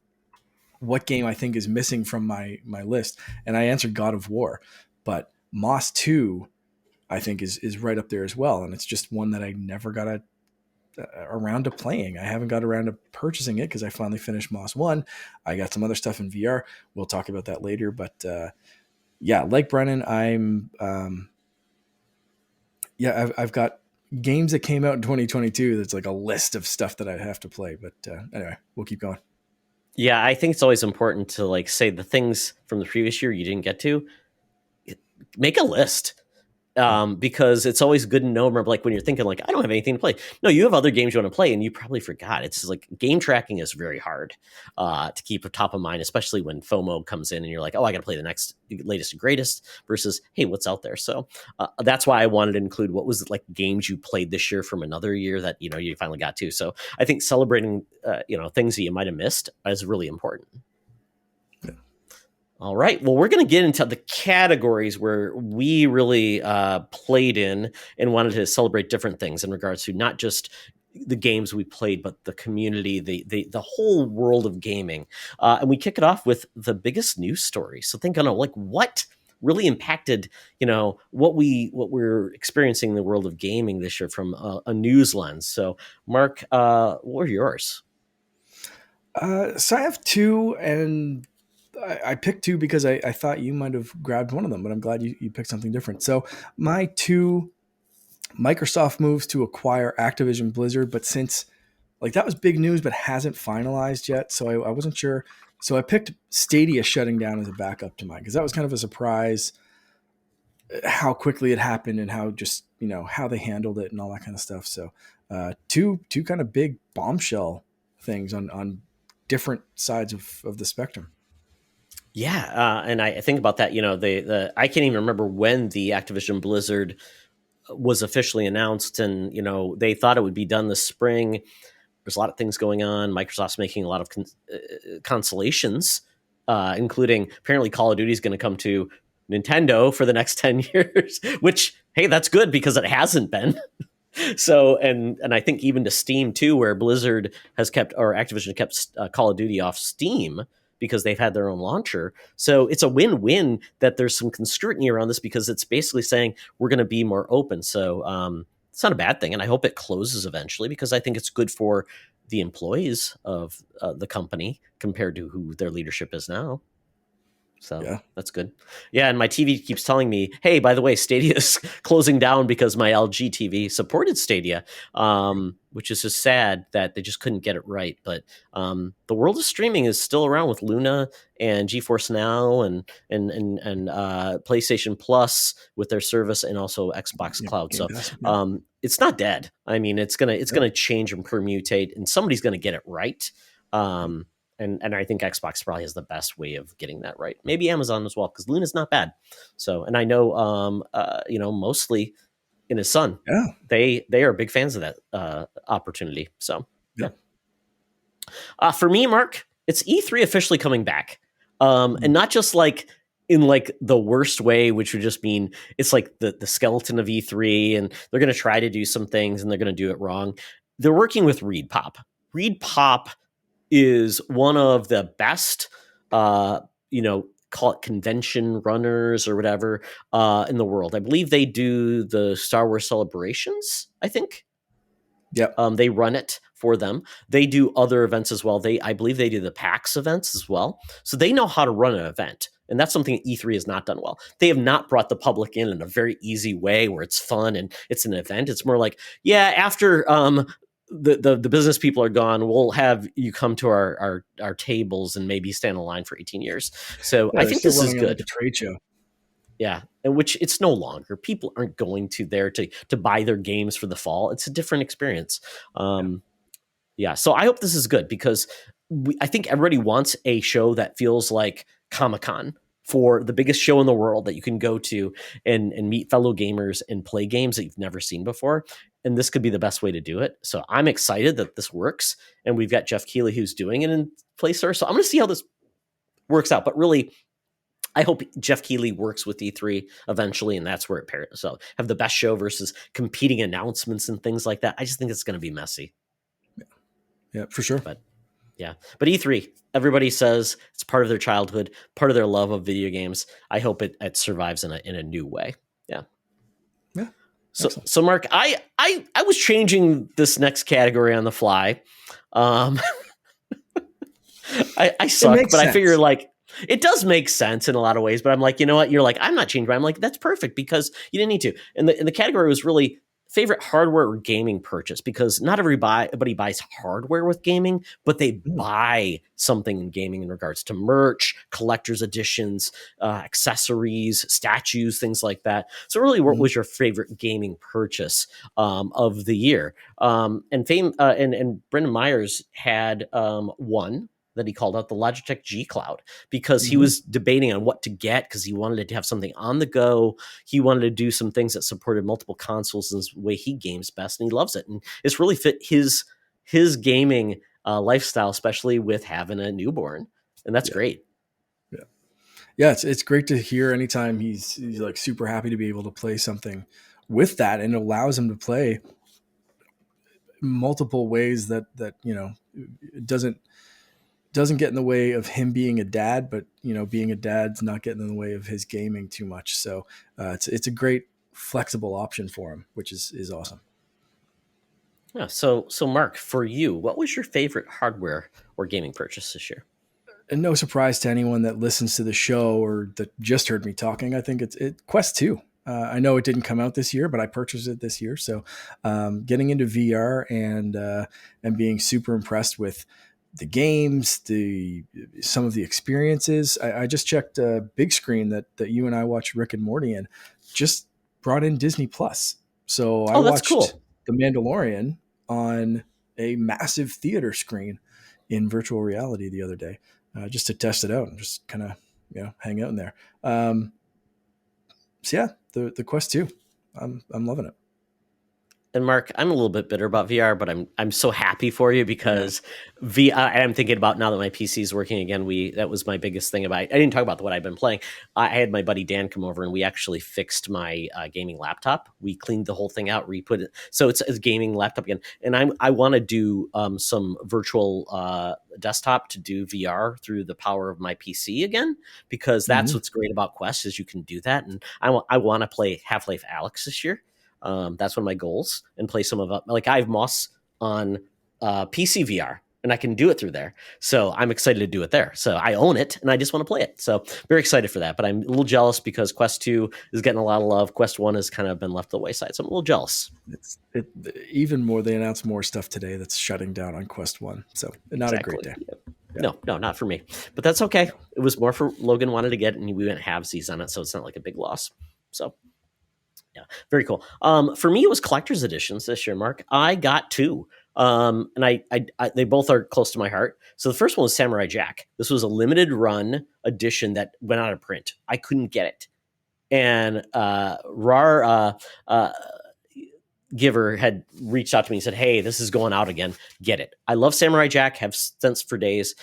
[SPEAKER 2] what game I think is missing from my list, and I answered God of War, but Moss 2 I think is right up there as well, and it's just one that I never got around to playing. I haven't got around to purchasing it because I finally finished Moss 1. I got some other stuff in VR. We'll talk about that later, but yeah, like Brennan, I've got games that came out in 2022 that's like a list of stuff that I have to play. But anyway, we'll keep going.
[SPEAKER 1] Yeah, I think it's always important to like say the things from the previous year you didn't get to. Make a list.
[SPEAKER 2] Yeah.
[SPEAKER 1] Because it's always good to know. Remember, like when you're thinking, like I don't have anything to play. No, you have other games you want to play, and you probably forgot. It's just like game tracking is very hard to keep top of mind, especially when FOMO comes in and you're like, oh, I got to play the next latest and greatest versus hey, what's out there. So that's why I wanted to include what was like games you played this year from another year that you finally got to. So I think celebrating things that you might have missed is really important.
[SPEAKER 2] Yeah.
[SPEAKER 1] All right. Well, we're going to get into the categories where we really played in and wanted to celebrate different things in regards to not just the games we played, but the community, the whole world of gaming. And we kick it off with the biggest news story. So think on like what really impacted what we're experiencing in the world of gaming this year from a news lens. So Mark, what were yours?
[SPEAKER 2] So I have two, and I picked two because I thought you might have grabbed one of them, but I'm glad you picked something different. So my two, Microsoft moves to acquire Activision Blizzard, but since like that was big news, but hasn't finalized yet, so I wasn't sure. So I picked Stadia shutting down as a backup to mine because that was kind of a surprise how quickly it happened and how just how they handled it and all that kind of stuff. So two kind of big bombshell things on different sides of the spectrum.
[SPEAKER 1] Yeah, and I think about that. The I can't even remember when the Activision Blizzard was officially announced, and they thought it would be done this spring. There's a lot of things going on. Microsoft's making a lot of consolations, including apparently Call of Duty is going to come to Nintendo for the next 10 years. Which, hey, that's good because it hasn't been. So and I think even to Steam too, where Blizzard has kept or Activision kept Call of Duty off Steam because they've had their own launcher. So it's a win-win that there's some scrutiny around this because it's basically saying we're going to be more open. So it's not a bad thing, and I hope it closes eventually because I think it's good for the employees of the company compared to who their leadership is now. So
[SPEAKER 2] Yeah.
[SPEAKER 1] that's good. Yeah, and my TV keeps telling me, "Hey, by the way, Stadia is closing down because my LG TV supported Stadia," which is just sad that they just couldn't get it right. But the world of streaming is still around with Luna and GeForce Now and PlayStation Plus with their service, and also Xbox
[SPEAKER 2] Yeah.
[SPEAKER 1] Cloud.
[SPEAKER 2] Game
[SPEAKER 1] So
[SPEAKER 2] Pass. Yeah.
[SPEAKER 1] it's not dead. I mean, it's
[SPEAKER 2] Yeah.
[SPEAKER 1] gonna change and permutate, and somebody's gonna get it right. Um, and I think Xbox probably has the best way of getting that right. Maybe Amazon as well because Luna's not bad. So, and I know mostly and his son.
[SPEAKER 2] Yeah.
[SPEAKER 1] They are big fans of that opportunity. So
[SPEAKER 2] Yeah.
[SPEAKER 1] yeah. For me, Mark, it's E3 officially coming back, and not just like in like the worst way, which would just mean it's like the skeleton of E3, and they're going to try to do some things and they're going to do it wrong. They're working with Reed Pop. Reed Pop is one of the best, call it convention runners or whatever in the world. I believe they do the Star Wars celebrations. I think
[SPEAKER 2] Yep.
[SPEAKER 1] they run it for them. They do other events as well. I believe they do the PAX events as well. So they know how to run an event. And that's something E3 has not done well. They have not brought the public in a very easy way where it's fun and it's an event. It's more like, yeah, after the business people are gone, we'll have you come to our tables and maybe stand in line for 18 years. So
[SPEAKER 2] Yeah,
[SPEAKER 1] I
[SPEAKER 2] they're
[SPEAKER 1] think
[SPEAKER 2] still
[SPEAKER 1] this is
[SPEAKER 2] running it like a
[SPEAKER 1] good.
[SPEAKER 2] trade show.
[SPEAKER 1] Yeah, and which it's no longer. People aren't going to there to buy their games for the fall. It's a different experience.
[SPEAKER 2] Yeah.
[SPEAKER 1] Yeah, so I hope this is good because I think everybody wants a show that feels like Comic-Con for the biggest show in the world that you can go to and meet fellow gamers and play games that you've never seen before. And this could be the best way to do it. So I'm excited that this works. And we've got Jeff Keighley who's doing it in PlayStar. So I'm going to see how this works out. But really, I hope Jeff Keighley works with E3 eventually, and that's where it pairs. So have the best show versus competing announcements and things like that. I just think it's going to be messy.
[SPEAKER 2] Yeah, for sure.
[SPEAKER 1] But yeah, but E3, everybody says it's part of their childhood, part of their love of video games. I hope it survives in a new way. Yeah.
[SPEAKER 2] Yeah.
[SPEAKER 1] So
[SPEAKER 2] Excellent.
[SPEAKER 1] so Mark, I was changing this next category on the fly. Um, I
[SPEAKER 2] It
[SPEAKER 1] suck,
[SPEAKER 2] makes
[SPEAKER 1] but I figure
[SPEAKER 2] sense.
[SPEAKER 1] like it does make sense in a lot of ways. But I'm like, you know what? You're like, I'm not changing. I'm like, that's perfect because you didn't need to. And the category was really favorite hardware or gaming purchase because not everybody buys hardware with gaming, but they
[SPEAKER 2] Mm,
[SPEAKER 1] buy something in gaming in regards to merch, collector's editions, accessories, statues, things like that. So really, what
[SPEAKER 2] mhm.
[SPEAKER 1] was your favorite gaming purchase of the year? And Brendan Myers had one that he called out, the Logitech G Cloud, because he
[SPEAKER 2] Mhm.
[SPEAKER 1] was debating on what to get because he wanted to have something on the go. He wanted to do some things that supported multiple consoles in the way he games best, and he loves it. And it's really fit his gaming lifestyle, especially with having a newborn, and that's
[SPEAKER 2] Yeah.
[SPEAKER 1] great.
[SPEAKER 2] Yeah. Yeah, it's great to hear anytime he's like super happy to be able to play something with that, and it allows him to play multiple ways that it doesn't get in the way of him being a dad, but being a dad's not getting in the way of his gaming too much. So it's a great flexible option for him, which is awesome.
[SPEAKER 1] Yeah. So Mark, for you, what was your favorite hardware or gaming purchase this year?
[SPEAKER 2] And no surprise to anyone that listens to the show or that just heard me talking, I think it's Quest 2. I know it didn't come out this year, but I purchased it this year. So getting into VR and being super impressed with the games, the some of the experiences. I just checked big screen that you and I watched Rick and Morty and just brought in Disney Plus. So I
[SPEAKER 1] Oh, that's
[SPEAKER 2] watched
[SPEAKER 1] cool.
[SPEAKER 2] The Mandalorian on a massive theater screen in virtual reality the other day, just to test it out and just kind of hang out in there. So yeah, the Quest 2, I'm loving it.
[SPEAKER 1] And Mark, I'm a little bit bitter about VR, but I'm so happy for you
[SPEAKER 2] Yeah.
[SPEAKER 1] because VR. I'm thinking about now that my PC is working again. That was my biggest thing about. I didn't talk about what I've been playing. I had my buddy Dan come over and we actually fixed my gaming laptop. We cleaned the whole thing out, re-put it, so it's a gaming laptop again. And I want to do some virtual desktop to do VR through the power of my PC again because that's
[SPEAKER 2] Mm-hmm.
[SPEAKER 1] what's great about Quest is you can do that. And I want to play Half-Life Alyx this year. That's one of my goals and play some of it. Like I have Moss on PC VR and I can do it through there. So I'm excited to do it there. So I own it and I just want to play it. So very excited for that. But I'm a little jealous because Quest 2 is getting a lot of love. Quest 1 has kind of been left to the wayside. So I'm a little jealous.
[SPEAKER 2] It even more. They announced more stuff today that's shutting down on Quest 1. So not a great
[SPEAKER 1] Exactly.
[SPEAKER 2] day.
[SPEAKER 1] Yep.
[SPEAKER 2] Yeah.
[SPEAKER 1] No, not for me. But that's okay. It was more for Logan wanted to get it and we went halvesies on it. So it's not like a big loss. So yeah, very cool. For me, it was collector's editions this year, Mark. I got two, and they both are close to my heart. So the first one was Samurai Jack. This was a limited run edition that went out of print. I couldn't get it, and RAR giver had reached out to me and said, "Hey, this is going out again. Get it." I love Samurai Jack. Have since for days.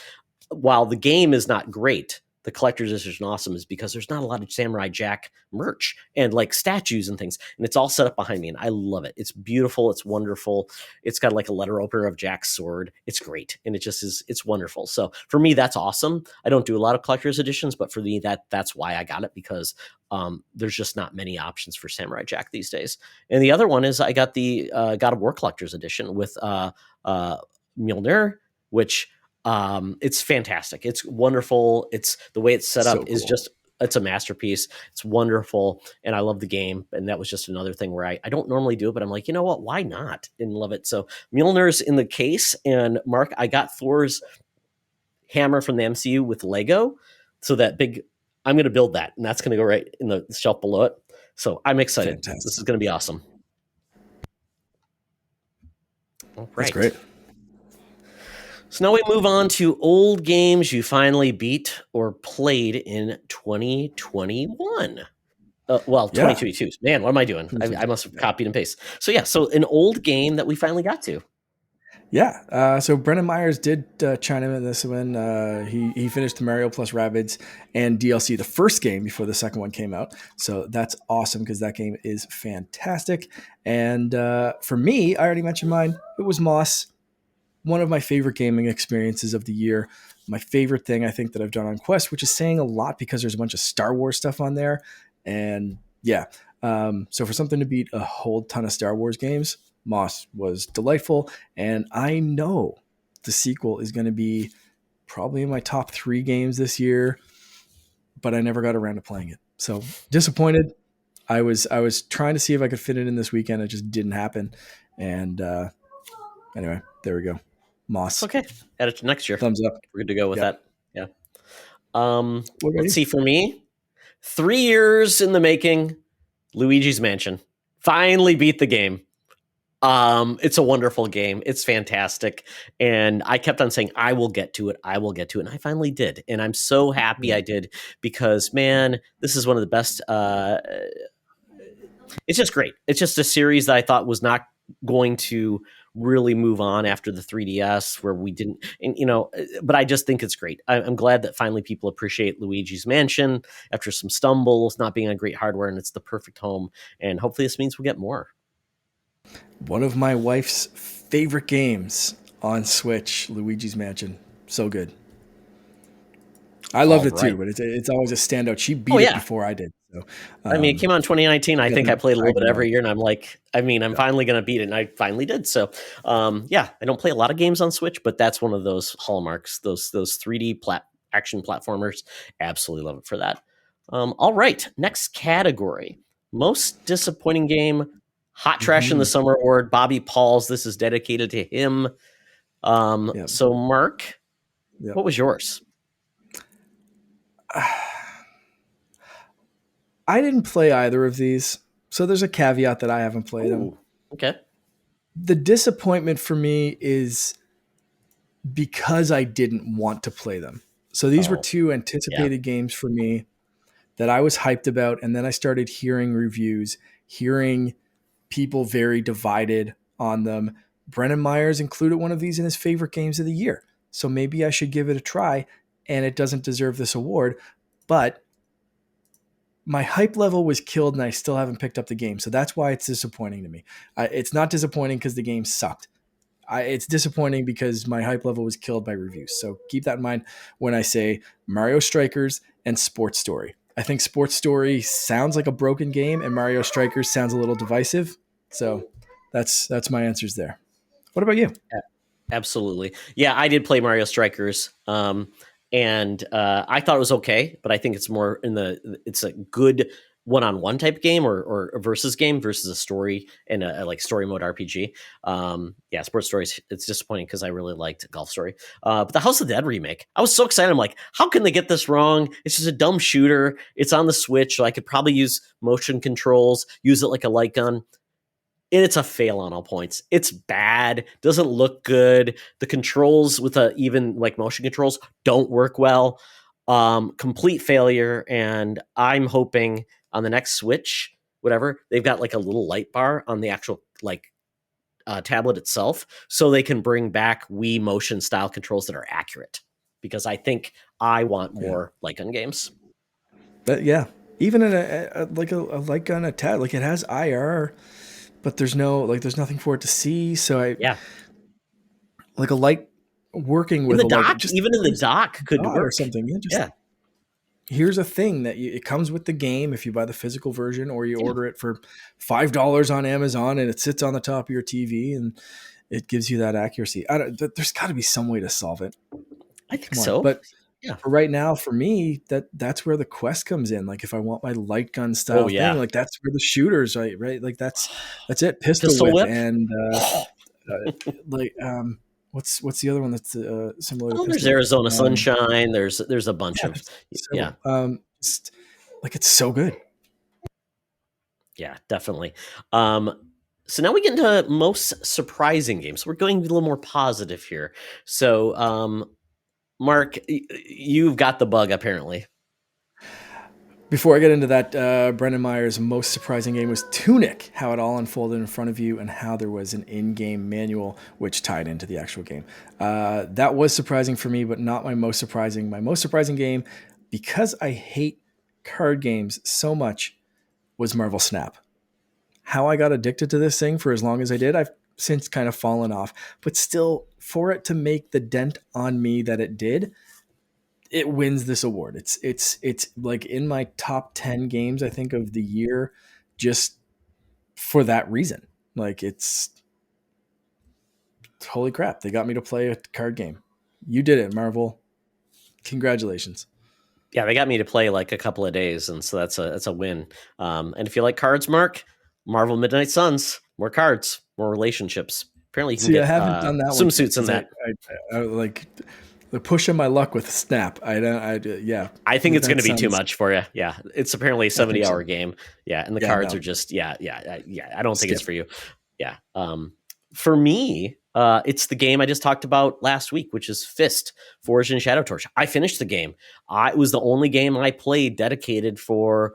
[SPEAKER 1] While the game is not great, the collector's edition awesome is because there's not a lot of Samurai Jack merch and like statues and things, and it's all set up behind me, and I love it. It's beautiful. It's wonderful. It's got like a letter opener of Jack's sword. It's great, and it just is. It's wonderful. So for me, that's awesome. I don't do a lot of collector's editions, but for me, that's why I got it, because there's just not many options for Samurai Jack these days. And the other one is I got the God of War collector's edition with Mjolnir, which it's fantastic. It's wonderful. It's the way it's set
[SPEAKER 2] So
[SPEAKER 1] up is
[SPEAKER 2] cool.
[SPEAKER 1] just, it's a masterpiece. It's wonderful. And I love the game. And that was just another thing where I don't normally do it, but I'm like, you know what? Why not? And love it. So Mjolnir's in the case. And Mark, I got Thor's hammer from the MCU with Lego. So that big, I'm going to build that. And that's going to go right in the shelf below it. So I'm excited.
[SPEAKER 2] Fantastic.
[SPEAKER 1] This is going to be awesome. All right.
[SPEAKER 2] That's great.
[SPEAKER 1] So now we move on to old games you finally beat or played in 2021. Well,
[SPEAKER 2] Yeah.
[SPEAKER 1] 2022. Man, what am I doing? I must have copied and pasted. So yeah, so an old game that we finally got to.
[SPEAKER 2] Yeah. So Brendan Myers did chime in on this one. He finished Mario plus Rabbids and DLC, the first game before the second one came out. So that's awesome because that game is fantastic. And for me, I already mentioned mine. It was Moss. One of my favorite gaming experiences of the year. My favorite thing I think that I've done on Quest, which is saying a lot because there's a bunch of Star Wars stuff on there. And yeah, so for something to beat a whole ton of Star Wars games, Moss was delightful. And I know the sequel is going to be probably in my top 3 games this year, but I never got around to playing it. So disappointed. I was trying to see if I could fit it in this weekend. It just didn't happen. And anyway, there we go. Moss.
[SPEAKER 1] Okay, add it to next year.
[SPEAKER 2] Thumbs up.
[SPEAKER 1] We're good to go with that. Yeah.
[SPEAKER 2] What about
[SPEAKER 1] Let's
[SPEAKER 2] you?
[SPEAKER 1] see. For me, 3 years in the making. Luigi's Mansion. Finally beat the game. It's a wonderful game. It's fantastic. And I kept on saying, I will get to it. I will get to it. And I finally did. And I'm so happy I did because, man, this is one of the best. It's just great. It's just a series that I thought was not going to really move on after the 3DS where we didn't, and, but I just think it's great. I'm glad that finally people appreciate Luigi's Mansion after some stumbles, not being on great hardware, and it's the perfect home. And hopefully this means we'll get more.
[SPEAKER 2] One of my wife's favorite games on Switch, Luigi's Mansion. So good. I loved it too, but it's always a standout. She beat it before I did. So,
[SPEAKER 1] I mean, it came out in 2019. I think I played a little bit every year, and I'm like, I'm finally going to beat it, and I finally did. So, I don't play a lot of games on Switch, but that's one of those hallmarks, those 3D action platformers. Absolutely love it for that. All right, next category: most disappointing game. Hot Trash in the Summer Award. Bobby Paul's. This is dedicated to him. So, Mark, what was yours?
[SPEAKER 2] I didn't play either of these, so there's a caveat that I haven't played them.
[SPEAKER 1] Okay.
[SPEAKER 2] The disappointment for me is because I didn't want to play them. So these were 2 anticipated games for me that I was hyped about, and then I started hearing reviews, hearing people very divided on them. Brennan Myers included one of these in his favorite games of the year. So maybe I should give it a try, and it doesn't deserve this award, but my hype level was killed and I still haven't picked up the game. So that's why it's disappointing to me. It's not disappointing because the game sucked. It's disappointing because my hype level was killed by reviews. So keep that in mind when I say Mario Strikers and Sports Story. I think Sports Story sounds like a broken game and Mario Strikers sounds a little divisive. So that's my answers there. What about you?
[SPEAKER 1] Absolutely. Yeah, I did play Mario Strikers. And I thought it was okay, but I think it's more it's a good one-on-one type game or a versus game versus a story and a like story mode RPG. Sports Stories, it's disappointing because I really liked Golf Story. But the House of the Dead remake, I was so excited. I'm like, how can they get this wrong? It's just a dumb shooter. It's on the Switch, so I could probably use motion controls, use it like a light gun. And it's a fail on all points. It's bad, doesn't look good. The controls with even like motion controls don't work well. Complete failure. And I'm hoping on the next Switch, whatever, they've got like a little light bar on the actual tablet itself, so they can bring back Wii motion style controls that are accurate. Because I think I want
[SPEAKER 2] Yeah.
[SPEAKER 1] more light gun games.
[SPEAKER 2] But yeah, even in a light gun attack, like it has IR, but there's nothing for it to see. So I
[SPEAKER 1] Yeah,
[SPEAKER 2] like a light working
[SPEAKER 1] in
[SPEAKER 2] with
[SPEAKER 1] the
[SPEAKER 2] a light,
[SPEAKER 1] dock,
[SPEAKER 2] just
[SPEAKER 1] even in the
[SPEAKER 2] here's
[SPEAKER 1] dock,
[SPEAKER 2] a
[SPEAKER 1] could
[SPEAKER 2] dot or
[SPEAKER 1] work.
[SPEAKER 2] something. Yeah, just
[SPEAKER 1] Yeah,
[SPEAKER 2] here's a thing that it comes with the game if you buy the physical version or you
[SPEAKER 1] yeah,
[SPEAKER 2] order it for $5 on Amazon and it sits on the top of your TV and it gives you that accuracy. There's got to be some way to solve it.
[SPEAKER 1] I think
[SPEAKER 2] Come on,
[SPEAKER 1] so.
[SPEAKER 2] but
[SPEAKER 1] Yeah.
[SPEAKER 2] for right now, for me, that's where the Quest comes in. Like if I want my light gun
[SPEAKER 1] Oh
[SPEAKER 2] style thing,
[SPEAKER 1] yeah.
[SPEAKER 2] like that's where the shooters, right? Like that's it. Pistol
[SPEAKER 1] Pistol
[SPEAKER 2] whip
[SPEAKER 1] whip.
[SPEAKER 2] and
[SPEAKER 1] Oh,
[SPEAKER 2] like what's the other one that's similar to
[SPEAKER 1] there's
[SPEAKER 2] pistol whip?
[SPEAKER 1] Arizona Sunshine. There's a bunch
[SPEAKER 2] Yeah,
[SPEAKER 1] of
[SPEAKER 2] there's
[SPEAKER 1] yeah.
[SPEAKER 2] several. Just like it's so good.
[SPEAKER 1] Yeah, definitely. So now we get into most surprising games. We're going a little more positive here. So, Mark, you've got the bug apparently.
[SPEAKER 2] Before I get into that, Brendan Meyer's most surprising game was Tunic, how it all unfolded in front of you and how there was an in-game manual which tied into the actual game. That was surprising for me, but not my most surprising. My most surprising game, because I hate card games so much, was Marvel Snap. How I got addicted to this thing for as long as I did, I've since kind of fallen off. But still, for it to make the dent on me that it did, it wins this award. It's like in my top 10 games I think of the year just for that reason. Like it's holy crap, they got me to play a card game. You did it, Marvel. Congratulations.
[SPEAKER 1] Yeah, they got me to play like a couple of days, and so that's a win. And if you like cards, Mark, Marvel Midnight Suns, more cards, more relationships. Apparently, you can
[SPEAKER 2] See, I
[SPEAKER 1] get
[SPEAKER 2] haven't done that one yet
[SPEAKER 1] swimsuits in
[SPEAKER 2] because
[SPEAKER 1] that.
[SPEAKER 2] I like the pushing my luck with Snap. I don't. Yeah,
[SPEAKER 1] I think it's going
[SPEAKER 2] that
[SPEAKER 1] to be too
[SPEAKER 2] sounds.
[SPEAKER 1] much for you. Yeah, it's apparently a
[SPEAKER 2] I think
[SPEAKER 1] 70-hour
[SPEAKER 2] so.
[SPEAKER 1] game. Yeah, and the
[SPEAKER 2] Yeah,
[SPEAKER 1] cards
[SPEAKER 2] no,
[SPEAKER 1] are just yeah. I don't think it's
[SPEAKER 2] skip.
[SPEAKER 1] for you. Yeah. For me, it's the game I just talked about last week, which is Fist Forged in Shadow Torch. I finished the game. It was the only game I played dedicated for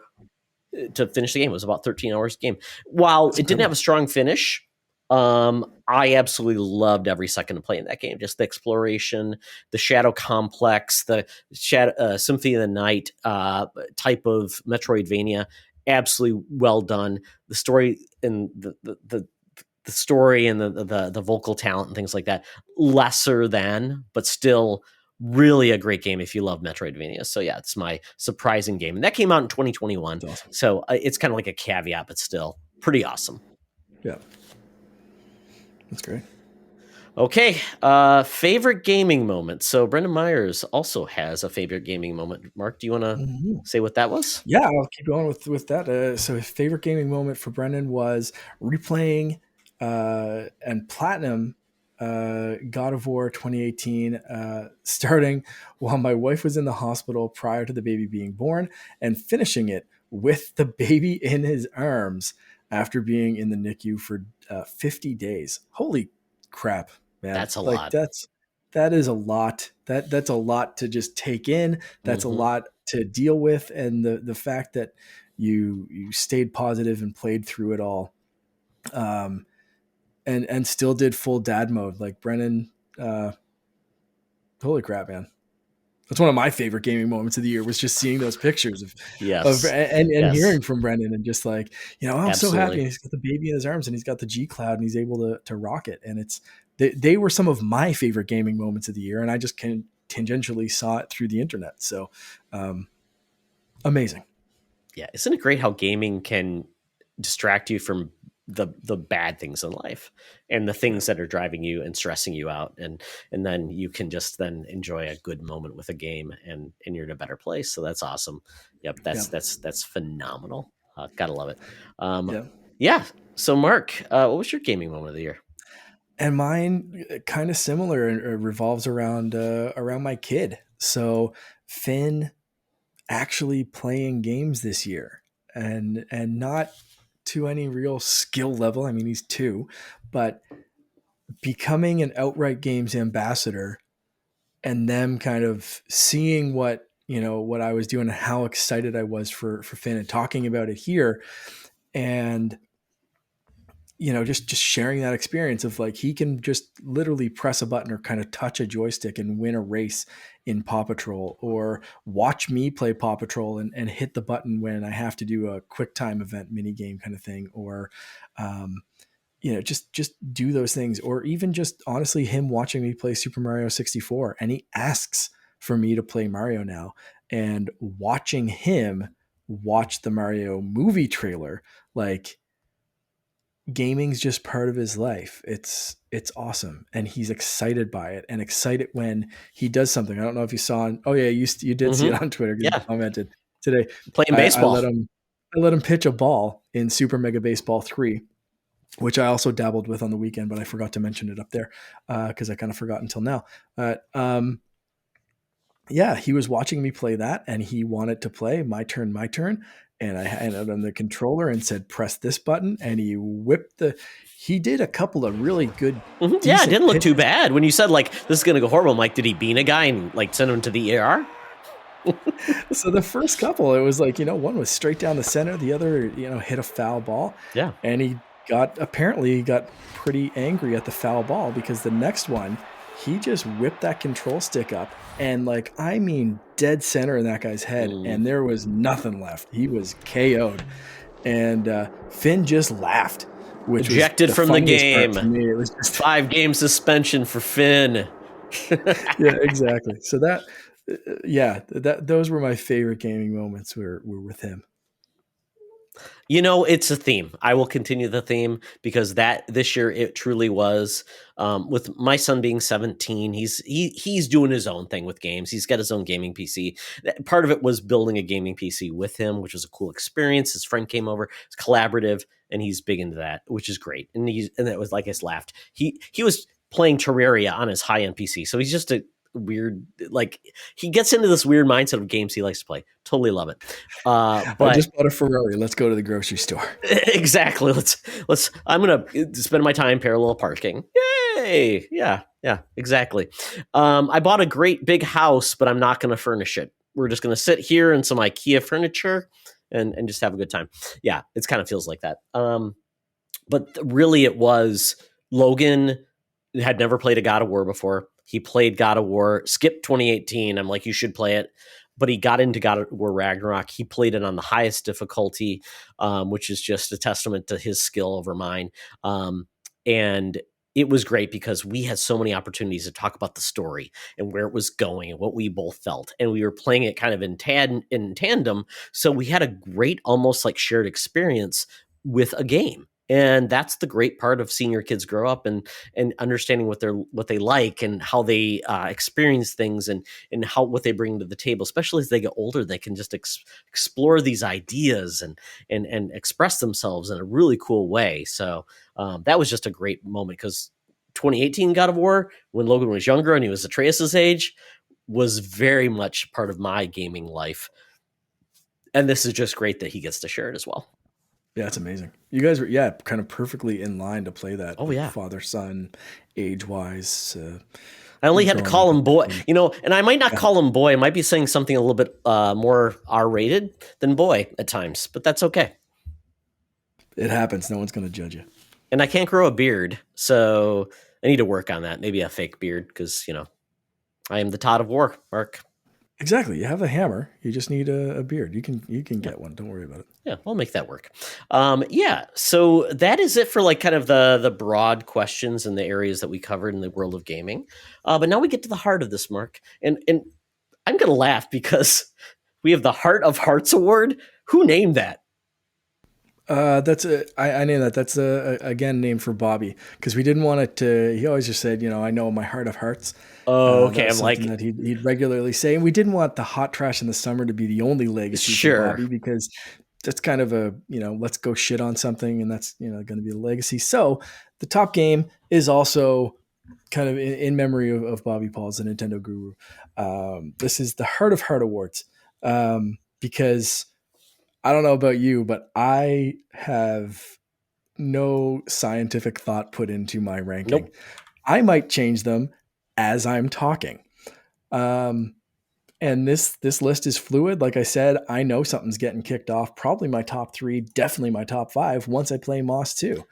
[SPEAKER 1] to finish the game. It was about 13 hours game. While
[SPEAKER 2] That's
[SPEAKER 1] it didn't have
[SPEAKER 2] incredible.
[SPEAKER 1] a strong finish, I absolutely loved every second of playing that game. Just the exploration, the Shadow Complex, the Shadow Symphony of the Night type of Metroidvania. Absolutely well done. The story and the story and the vocal talent and things like that, lesser than, but still really a great game if you love Metroidvania. So yeah, it's my surprising game, and that came out in 2021.
[SPEAKER 2] That's awesome.
[SPEAKER 1] So it's kind of like a caveat, but still pretty awesome.
[SPEAKER 2] Yeah, that's great.
[SPEAKER 1] Okay, favorite gaming moment. So Brendan Myers also has a favorite gaming moment. Mark, do you want to
[SPEAKER 2] Mhm.
[SPEAKER 1] say what that was?
[SPEAKER 2] Yeah, I'll keep going with that. So his favorite gaming moment for Brendan was replaying and platinum God of War 2018, starting while my wife was in the hospital prior to the baby being born, and finishing it with the baby in his arms after being in the NICU for 50 days. Holy crap, man!
[SPEAKER 1] That's a
[SPEAKER 2] Like
[SPEAKER 1] lot.
[SPEAKER 2] that is a lot. That's a lot to just take in. That's a
[SPEAKER 1] Mm-hmm.
[SPEAKER 2] lot to deal with, and the fact that you stayed positive and played through it all, um, and still did full dad mode. Like Brennan, uh, holy crap, man! That's one of my favorite gaming moments of the year. Was just seeing those pictures of
[SPEAKER 1] Yes.
[SPEAKER 2] and
[SPEAKER 1] Yes.
[SPEAKER 2] hearing from Brendan and just like I'm so happy.
[SPEAKER 1] Absolutely.
[SPEAKER 2] He's got the baby in his arms and he's got the G Cloud and he's able to rock it. And they were some of my favorite gaming moments of the year, and I just can tangentially saw it through the internet. So um, amazing.
[SPEAKER 1] Yeah, isn't it great how gaming can distract you from the bad things in life and the
[SPEAKER 2] Yeah.
[SPEAKER 1] things that are driving you and stressing you out, and then you can just then enjoy a good moment with a game, and you're in a better place. So that's awesome. Yep,
[SPEAKER 2] Yeah.
[SPEAKER 1] that's phenomenal. Gotta love it.
[SPEAKER 2] Yeah.
[SPEAKER 1] Yeah. So Mark, what was your gaming moment of the year?
[SPEAKER 2] And mine kind of similar and revolves around my kid. So Finn actually playing games this year and not to any real skill level. I mean, he's 2, but becoming an outright games ambassador and them kind of seeing what I was doing and how excited I was for Finn and talking about it here. And just sharing that experience of like he can just literally press a button or kind of touch a joystick and win a race in Paw Patrol, or watch me play Paw Patrol and hit the button when I have to do a quick time event mini game kind of thing, or just do those things, or even just honestly him watching me play Super Mario 64, and he asks for me to play Mario now, and watching him watch the Mario movie trailer, like gaming's just part of his life. It's awesome, and he's excited by it, and excited when he does something. I don't know if you saw on. Oh yeah, you did see it
[SPEAKER 1] Mm-hmm.
[SPEAKER 2] on Twitter because you
[SPEAKER 1] Yeah,
[SPEAKER 2] commented today.
[SPEAKER 1] playing
[SPEAKER 2] I
[SPEAKER 1] baseball.
[SPEAKER 2] let him pitch a ball in Super Mega Baseball 3, which I also dabbled with on the weekend, but I forgot to mention it up there because I kind of forgot until now. Yeah, he was watching me play that, and he wanted to play my turn, my turn. And I handed him the controller and said, press this button. And he whipped he did a couple of really good,
[SPEAKER 1] Mhm. Yeah, it
[SPEAKER 2] decent
[SPEAKER 1] didn't look too
[SPEAKER 2] pitches.
[SPEAKER 1] bad. When you said like this is gonna go horrible, I'm like, did he bean a guy and like send him to the ER?
[SPEAKER 2] So the first couple, it was like, one was straight down the center, the other, hit a foul ball.
[SPEAKER 1] Yeah.
[SPEAKER 2] And he got pretty angry at the foul ball because the next one, he just whipped that control stick up and, like, I mean, dead center in that guy's head.
[SPEAKER 1] Mm.
[SPEAKER 2] And there was nothing left. He was KO'd. And Finn just laughed, which was
[SPEAKER 1] Ejected
[SPEAKER 2] the
[SPEAKER 1] from the
[SPEAKER 2] funniest part
[SPEAKER 1] game.
[SPEAKER 2] for me. It was just,
[SPEAKER 1] 5 game suspension for Finn.
[SPEAKER 2] yeah, exactly. So those were my favorite gaming moments were with him.
[SPEAKER 1] It's a theme. I will continue the theme because this year it truly was. With my son being 17, he's doing his own thing with games. He's got his own gaming PC. Part of it was building a gaming PC with him, which was a cool experience. His friend came over. It's collaborative, and he's big into that, which is great. And that was, like, I just laughed. He was playing Terraria on his high end PC, so he's just a weird, like, he gets into this weird mindset of games he likes to play. Totally love it.
[SPEAKER 2] I
[SPEAKER 1] But
[SPEAKER 2] just bought a Ferrari. Let's go to the grocery store.
[SPEAKER 1] exactly. Let's. I'm gonna spend my time parallel parking. Yay! Yeah. Exactly. I bought a great big house, but I'm not gonna furnish it. We're just gonna sit here in some IKEA furniture and just have a good time. Yeah, it kind of feels like that. But really, it was Logan had never played a God of War before. He played God of War, skipped 2018. I'm like, you should play it. But he got into God of War Ragnarok. He played it on the highest difficulty, which is just a testament to his skill over mine. And it was great because we had so many opportunities to talk about the story and where it was going and what we both felt. And we were playing it kind of in tandem. So we had a great, almost like shared experience with a game. And that's the great part of seeing your kids grow up and understanding what they like and how they experience things and how what they bring to the table. Especially as they get older, they can just explore these ideas and express themselves in a really cool way. So that was just a great moment because 2018 God of War, when Logan was younger and he was Atreus's age, was very much part of my gaming life. And this is just great that he gets to share it as well.
[SPEAKER 2] Yeah, it's amazing. You guys were, kind of perfectly in line to play that,
[SPEAKER 1] Oh
[SPEAKER 2] like
[SPEAKER 1] yeah.
[SPEAKER 2] father son, age wise.
[SPEAKER 1] I only had to
[SPEAKER 2] Growing
[SPEAKER 1] call
[SPEAKER 2] up
[SPEAKER 1] him
[SPEAKER 2] at that
[SPEAKER 1] boy,
[SPEAKER 2] point.
[SPEAKER 1] and I might not
[SPEAKER 2] Yeah,
[SPEAKER 1] call him boy. I might be saying something a little bit more R-rated than boy at times, but that's okay.
[SPEAKER 2] it happens. No one's going to judge you.
[SPEAKER 1] And I can't grow a beard, so I need to work on that. Maybe a fake beard because I am the Todd of War, Mark.
[SPEAKER 2] Exactly. You have a hammer. You just need a beard. You can
[SPEAKER 1] Yeah.
[SPEAKER 2] get one. Don't worry about it.
[SPEAKER 1] Yeah, we'll make that work. Yeah, so that is it for like kind of the broad questions and the areas that we covered in the world of gaming. But now we get to the heart of this, Mark, and I'm gonna laugh because we have the Heart of Hearts Award. Who named that?
[SPEAKER 2] I named that. That's again named for Bobby because we didn't want it to. He always just said, I know my heart of hearts.
[SPEAKER 1] Oh,
[SPEAKER 2] That
[SPEAKER 1] okay.
[SPEAKER 2] was
[SPEAKER 1] I'm
[SPEAKER 2] something
[SPEAKER 1] like,
[SPEAKER 2] that he'd regularly say, and we didn't want the hot trash in the summer to be the only legacy for
[SPEAKER 1] sure.
[SPEAKER 2] Bobby because that's kind of a let's go shit on something, and that's going to be the legacy. So the top game is also kind of in memory of Bobby Paul's the Nintendo guru. This is the Heart of Heart Awards because I don't know about you, but I have no scientific thought put into my ranking.
[SPEAKER 1] Nope.
[SPEAKER 2] I might change them as I'm talking. Um, and this list is fluid. Like I said, I know something's getting kicked off. Probably my top three, definitely my top five once I play Moss 2.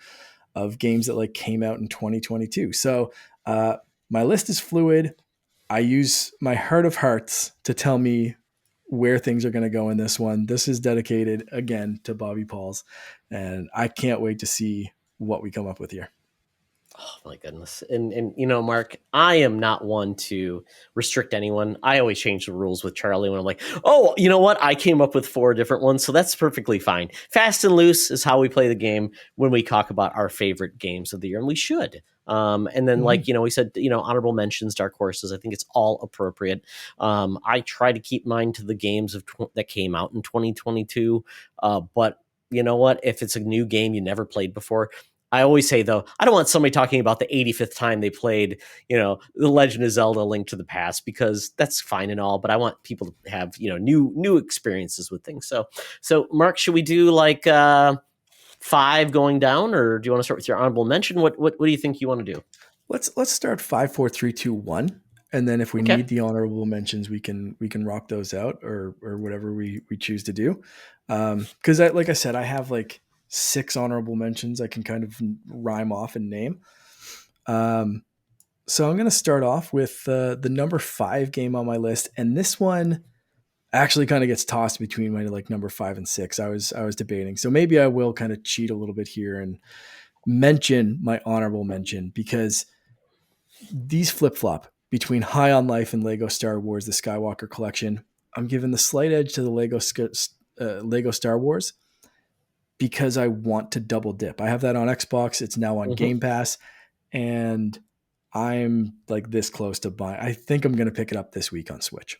[SPEAKER 2] of games that like came out in 2022. So my list is fluid. I use my heart of hearts to tell me where things are going to go in this one. This is dedicated again to Bobby Pauls, and I can't wait to see what we come up with here.
[SPEAKER 1] Oh my goodness. And Mark, I am not one to restrict anyone. I always change the rules with Charlie when I'm like, oh, you know what? I came up with 4 different ones, so that's perfectly fine. Fast and loose is how we play the game when we talk about our favorite games of the year, and we should. And then, like, we said, honorable mentions, dark horses. I think it's all appropriate. I try to keep mine to the games that came out in 2022. But you know what? If it's a new game you never played before, I always say, though, I don't want somebody talking about the 85th time they played, The Legend of Zelda: Link to the Past, because that's fine and all, but I want people to have, new experiences with things. So Mark, should we do like 5 going down, or do you want to start with your honorable mention? What do you think you want to do?
[SPEAKER 2] Let's start 5, 4, 3, 2, 1, and then if we
[SPEAKER 1] Okay.
[SPEAKER 2] need the honorable mentions, we can rock those out, or whatever we choose to do. Because like I said, I have like 6 honorable mentions I can kind of rhyme off and name. So I'm going to start off with the number 5 game on my list, and this one actually kind of gets tossed between my like number 5 and 6. I was debating, so maybe I will kind of cheat a little bit here and mention my honorable mention, because these flip flop between High on Life and Lego Star Wars: The Skywalker Collection. I'm giving the slight edge to the Lego Star Wars, because I want to double dip. I have that on Xbox. It's now on
[SPEAKER 1] Mm-hmm.
[SPEAKER 2] Game Pass, and I'm like this close to buying. I think I'm going to pick it up this week on Switch.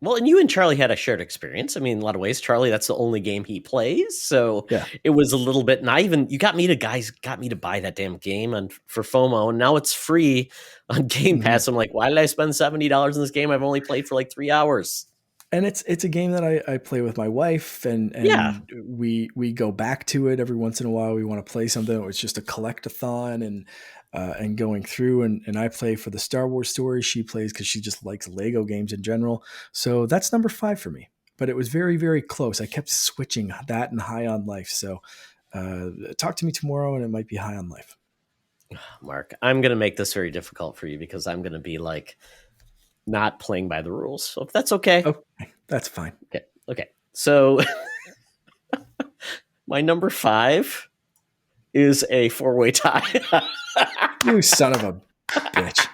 [SPEAKER 1] Well, and you and Charlie had a shared experience. I mean, in a lot of ways, Charlie, that's the only game he plays. So
[SPEAKER 2] Yeah.
[SPEAKER 1] it was a little bit, and you got me to buy that damn game for FOMO, and now it's free on Game Pass. I'm like, why did I spend $70 in this game I've only played for like 3 hours?
[SPEAKER 2] And it's a game that I play with my wife, and
[SPEAKER 1] Yeah.
[SPEAKER 2] we go back to it every once in a while. We want to play something. It's just a collect-a-thon, and going through, and I play for the Star Wars story. She plays because she just likes Lego games in general. So that's number 5 for me. But it was very, very close. I kept switching that and High on Life. So talk to me tomorrow, and it might be High on Life.
[SPEAKER 1] Mark, I'm going to make this very difficult for you, because I'm going to be like not playing by the rules. So if that's okay.
[SPEAKER 2] Okay, that's fine.
[SPEAKER 1] Okay. So my number 5 is a 4-way tie.
[SPEAKER 2] You son of a bitch.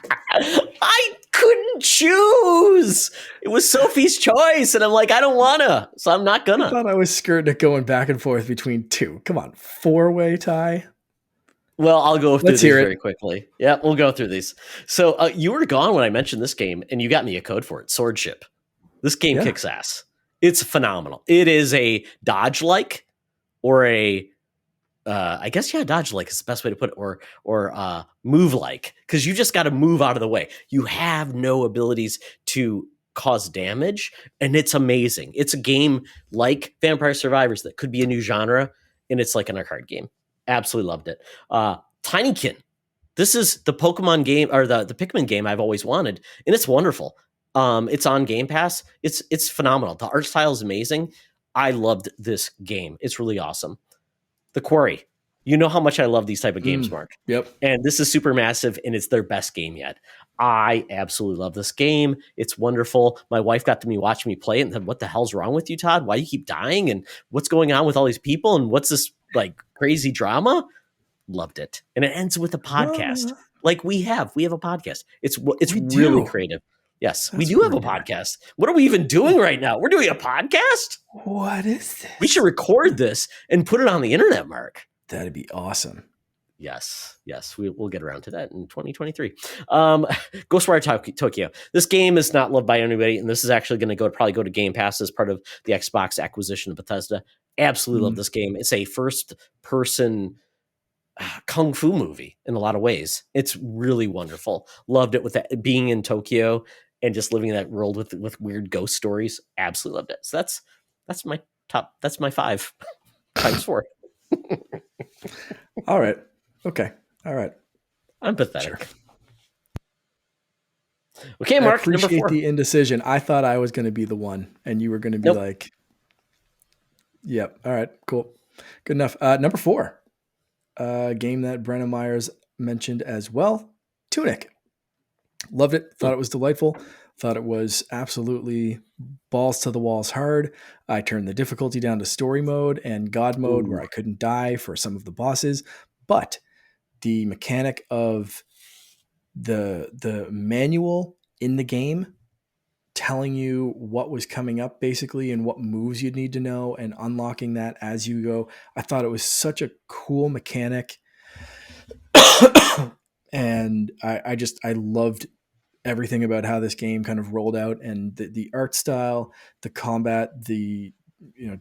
[SPEAKER 1] I couldn't choose. It was Sophie's choice, and I'm like, I don't wanna, so I'm not
[SPEAKER 2] I
[SPEAKER 1] gonna.
[SPEAKER 2] thought I was skirting it going back and forth between 2. Come on, 4-way tie.
[SPEAKER 1] Well, I'll go through
[SPEAKER 2] Let's
[SPEAKER 1] these
[SPEAKER 2] hear
[SPEAKER 1] very
[SPEAKER 2] it.
[SPEAKER 1] quickly. Yeah, we'll go through these. So you were gone when I mentioned this game, and you got me a code for it. Swordship. This game
[SPEAKER 2] Yeah.
[SPEAKER 1] kicks ass. It's phenomenal. It is a dodge-like, or a I guess, yeah, dodge like is the best way to put it, or move like, because you just got to move out of the way. You have no abilities to cause damage, and it's amazing. It's a game like Vampire Survivors that could be a new genre, and it's like an arcade game. Absolutely loved it. Tinykin. This is the Pokemon game, or the Pikmin game I've always wanted, and it's wonderful. It's on Game Pass. It's phenomenal. The art style is amazing. I loved this game. It's really awesome. The Quarry. You know how much I love these type of games, Mark.
[SPEAKER 2] Yep.
[SPEAKER 1] And this is super massive, and it's their best game yet. I absolutely love this game. It's wonderful. My wife got to watch me play it and said, "What the hell's wrong with you, Todd? Why do you keep dying? And what's going on with all these people? And what's this like crazy drama?" Loved it. And it ends with a podcast. Like we have a podcast. It's
[SPEAKER 2] We
[SPEAKER 1] really
[SPEAKER 2] do.
[SPEAKER 1] creative. Yes, we
[SPEAKER 2] That's
[SPEAKER 1] do have a
[SPEAKER 2] weird.
[SPEAKER 1] podcast. What are we even doing right now? We're doing a podcast?
[SPEAKER 2] What is this?
[SPEAKER 1] We should record this and put it on the internet, Mark.
[SPEAKER 2] That'd be awesome.
[SPEAKER 1] Yes, we'll get around to that in 2023. Ghostwire Tokyo. This game is not loved by anybody, and this is actually going to probably go to Game Pass as part of the Xbox acquisition of Bethesda. Absolutely love this game. It's a first-person kung fu movie in a lot of ways. It's really wonderful. Loved it with that, being in Tokyo and just living in that world with weird ghost stories. Absolutely loved it. So that's my top. That's my 5 times 4.
[SPEAKER 2] All right. Okay. All right.
[SPEAKER 1] I'm pathetic.
[SPEAKER 2] Sure.
[SPEAKER 1] Okay, Mark.
[SPEAKER 2] I appreciate
[SPEAKER 1] number 4.
[SPEAKER 2] the indecision. I thought I was going to be the one, and you were going to be like, "Yep, all right, cool, good enough." Number 4, A game that Brenna Myers mentioned as well, Tunic. Loved it.
[SPEAKER 1] Hmm.
[SPEAKER 2] Thought it was delightful. Thought it was absolutely balls to the walls hard. I turned the difficulty down to story mode and God mode
[SPEAKER 1] Ooh.
[SPEAKER 2] where I couldn't die for some of the bosses. But the mechanic of the manual in the game telling you what was coming up basically and what moves you'd need to know and unlocking that as you go. I thought it was such a cool mechanic. And I loved everything about how this game kind of rolled out and the art style, the combat, the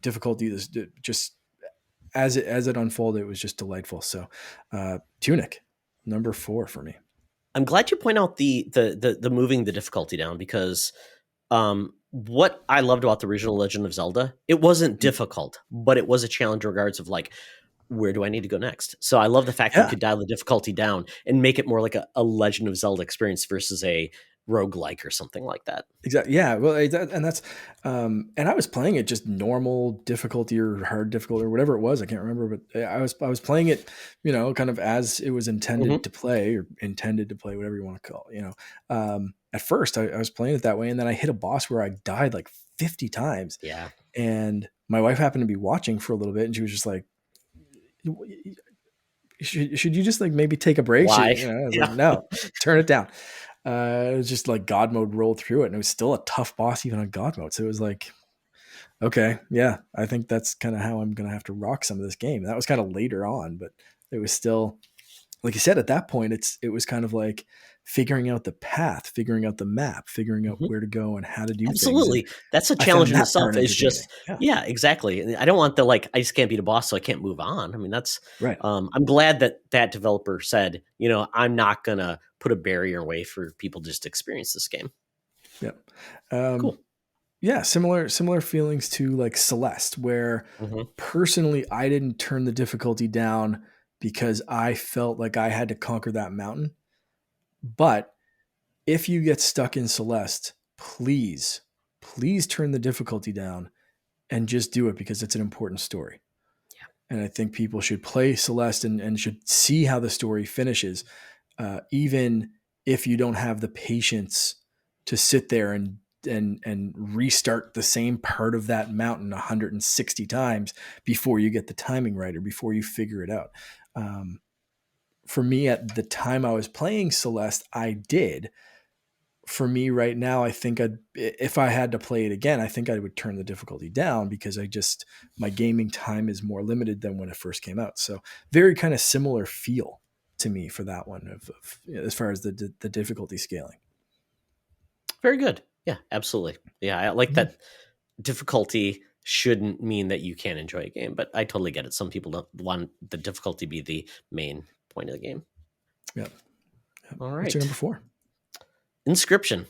[SPEAKER 2] difficulty, this just as it unfolded, it was just delightful. So Tunic, number 4 for me.
[SPEAKER 1] I'm glad you point out the moving the difficulty down because what I loved about the original Legend of Zelda, it wasn't difficult, but it was a challenge in regards of like, where do I need to go next? So I love the fact that you
[SPEAKER 2] Yeah,
[SPEAKER 1] could dial the difficulty down and make it more like a Legend of Zelda experience versus a roguelike or something like that.
[SPEAKER 2] exactly. Yeah, well, and that's and I was playing it just normal difficulty or hard difficulty or whatever it was. I can't remember, but I was playing it, kind of as it was intended
[SPEAKER 1] Hmm.
[SPEAKER 2] to play or intended to play, whatever you want to call it. At first, I was playing it that way, and then I hit a boss where I died like 50 times,
[SPEAKER 1] Yeah.
[SPEAKER 2] and my wife happened to be watching for a little bit, and she was just like, should you just like maybe take a break?
[SPEAKER 1] Why?
[SPEAKER 2] I was like,
[SPEAKER 1] Yeah.
[SPEAKER 2] no, turn it down. It was just like God mode rolled through it, and it was still a tough boss even on God mode. So it was like, okay, yeah, I think that's kind of how I'm gonna have to rock some of this game. And that was kind of later on, but it was still, like you said, at that point, it was kind of like figuring out the path, figuring out the map, figuring out
[SPEAKER 1] Mhm.
[SPEAKER 2] where to go and how to do things, and
[SPEAKER 1] Absolutely. That's a
[SPEAKER 2] I
[SPEAKER 1] challenge
[SPEAKER 2] found
[SPEAKER 1] in
[SPEAKER 2] that
[SPEAKER 1] itself.
[SPEAKER 2] part
[SPEAKER 1] Is
[SPEAKER 2] entertaining.
[SPEAKER 1] just
[SPEAKER 2] Yeah,
[SPEAKER 1] yeah, exactly. And I don't want the like I just can't beat a boss, so I can't move on. I mean, that's
[SPEAKER 2] right.
[SPEAKER 1] I'm glad that that developer said, I'm not gonna put a barrier away for people just to experience this game.
[SPEAKER 2] Yep. Um,
[SPEAKER 1] Cool.
[SPEAKER 2] yeah, similar feelings to like Celeste, where
[SPEAKER 1] Hmm.
[SPEAKER 2] personally I didn't turn the difficulty down because I felt like I had to conquer that mountain. But if you get stuck in Celeste, please turn the difficulty down and just do it because it's an important story.
[SPEAKER 1] Yeah.
[SPEAKER 2] And I think people should play Celeste and should see how the story finishes, even if you don't have the patience to sit there and restart the same part of that mountain 160 times before you get the timing right or before you figure it out. Um, for me, at the time I was playing Celeste, I did. For me right now, I think if I had to play it again, I think I would turn the difficulty down because my gaming time is more limited than when it first came out. So very kind of similar feel to me for that one as far as the difficulty scaling.
[SPEAKER 1] Very good. Yeah, absolutely. Yeah, I like
[SPEAKER 2] Mhm.
[SPEAKER 1] that difficulty shouldn't mean that you can't enjoy a game, but I totally get it. Some people don't want the difficulty be the main point of the game.
[SPEAKER 2] Yep. Yep.
[SPEAKER 1] All
[SPEAKER 2] What's your
[SPEAKER 1] right.
[SPEAKER 2] number 4?
[SPEAKER 1] Inscription.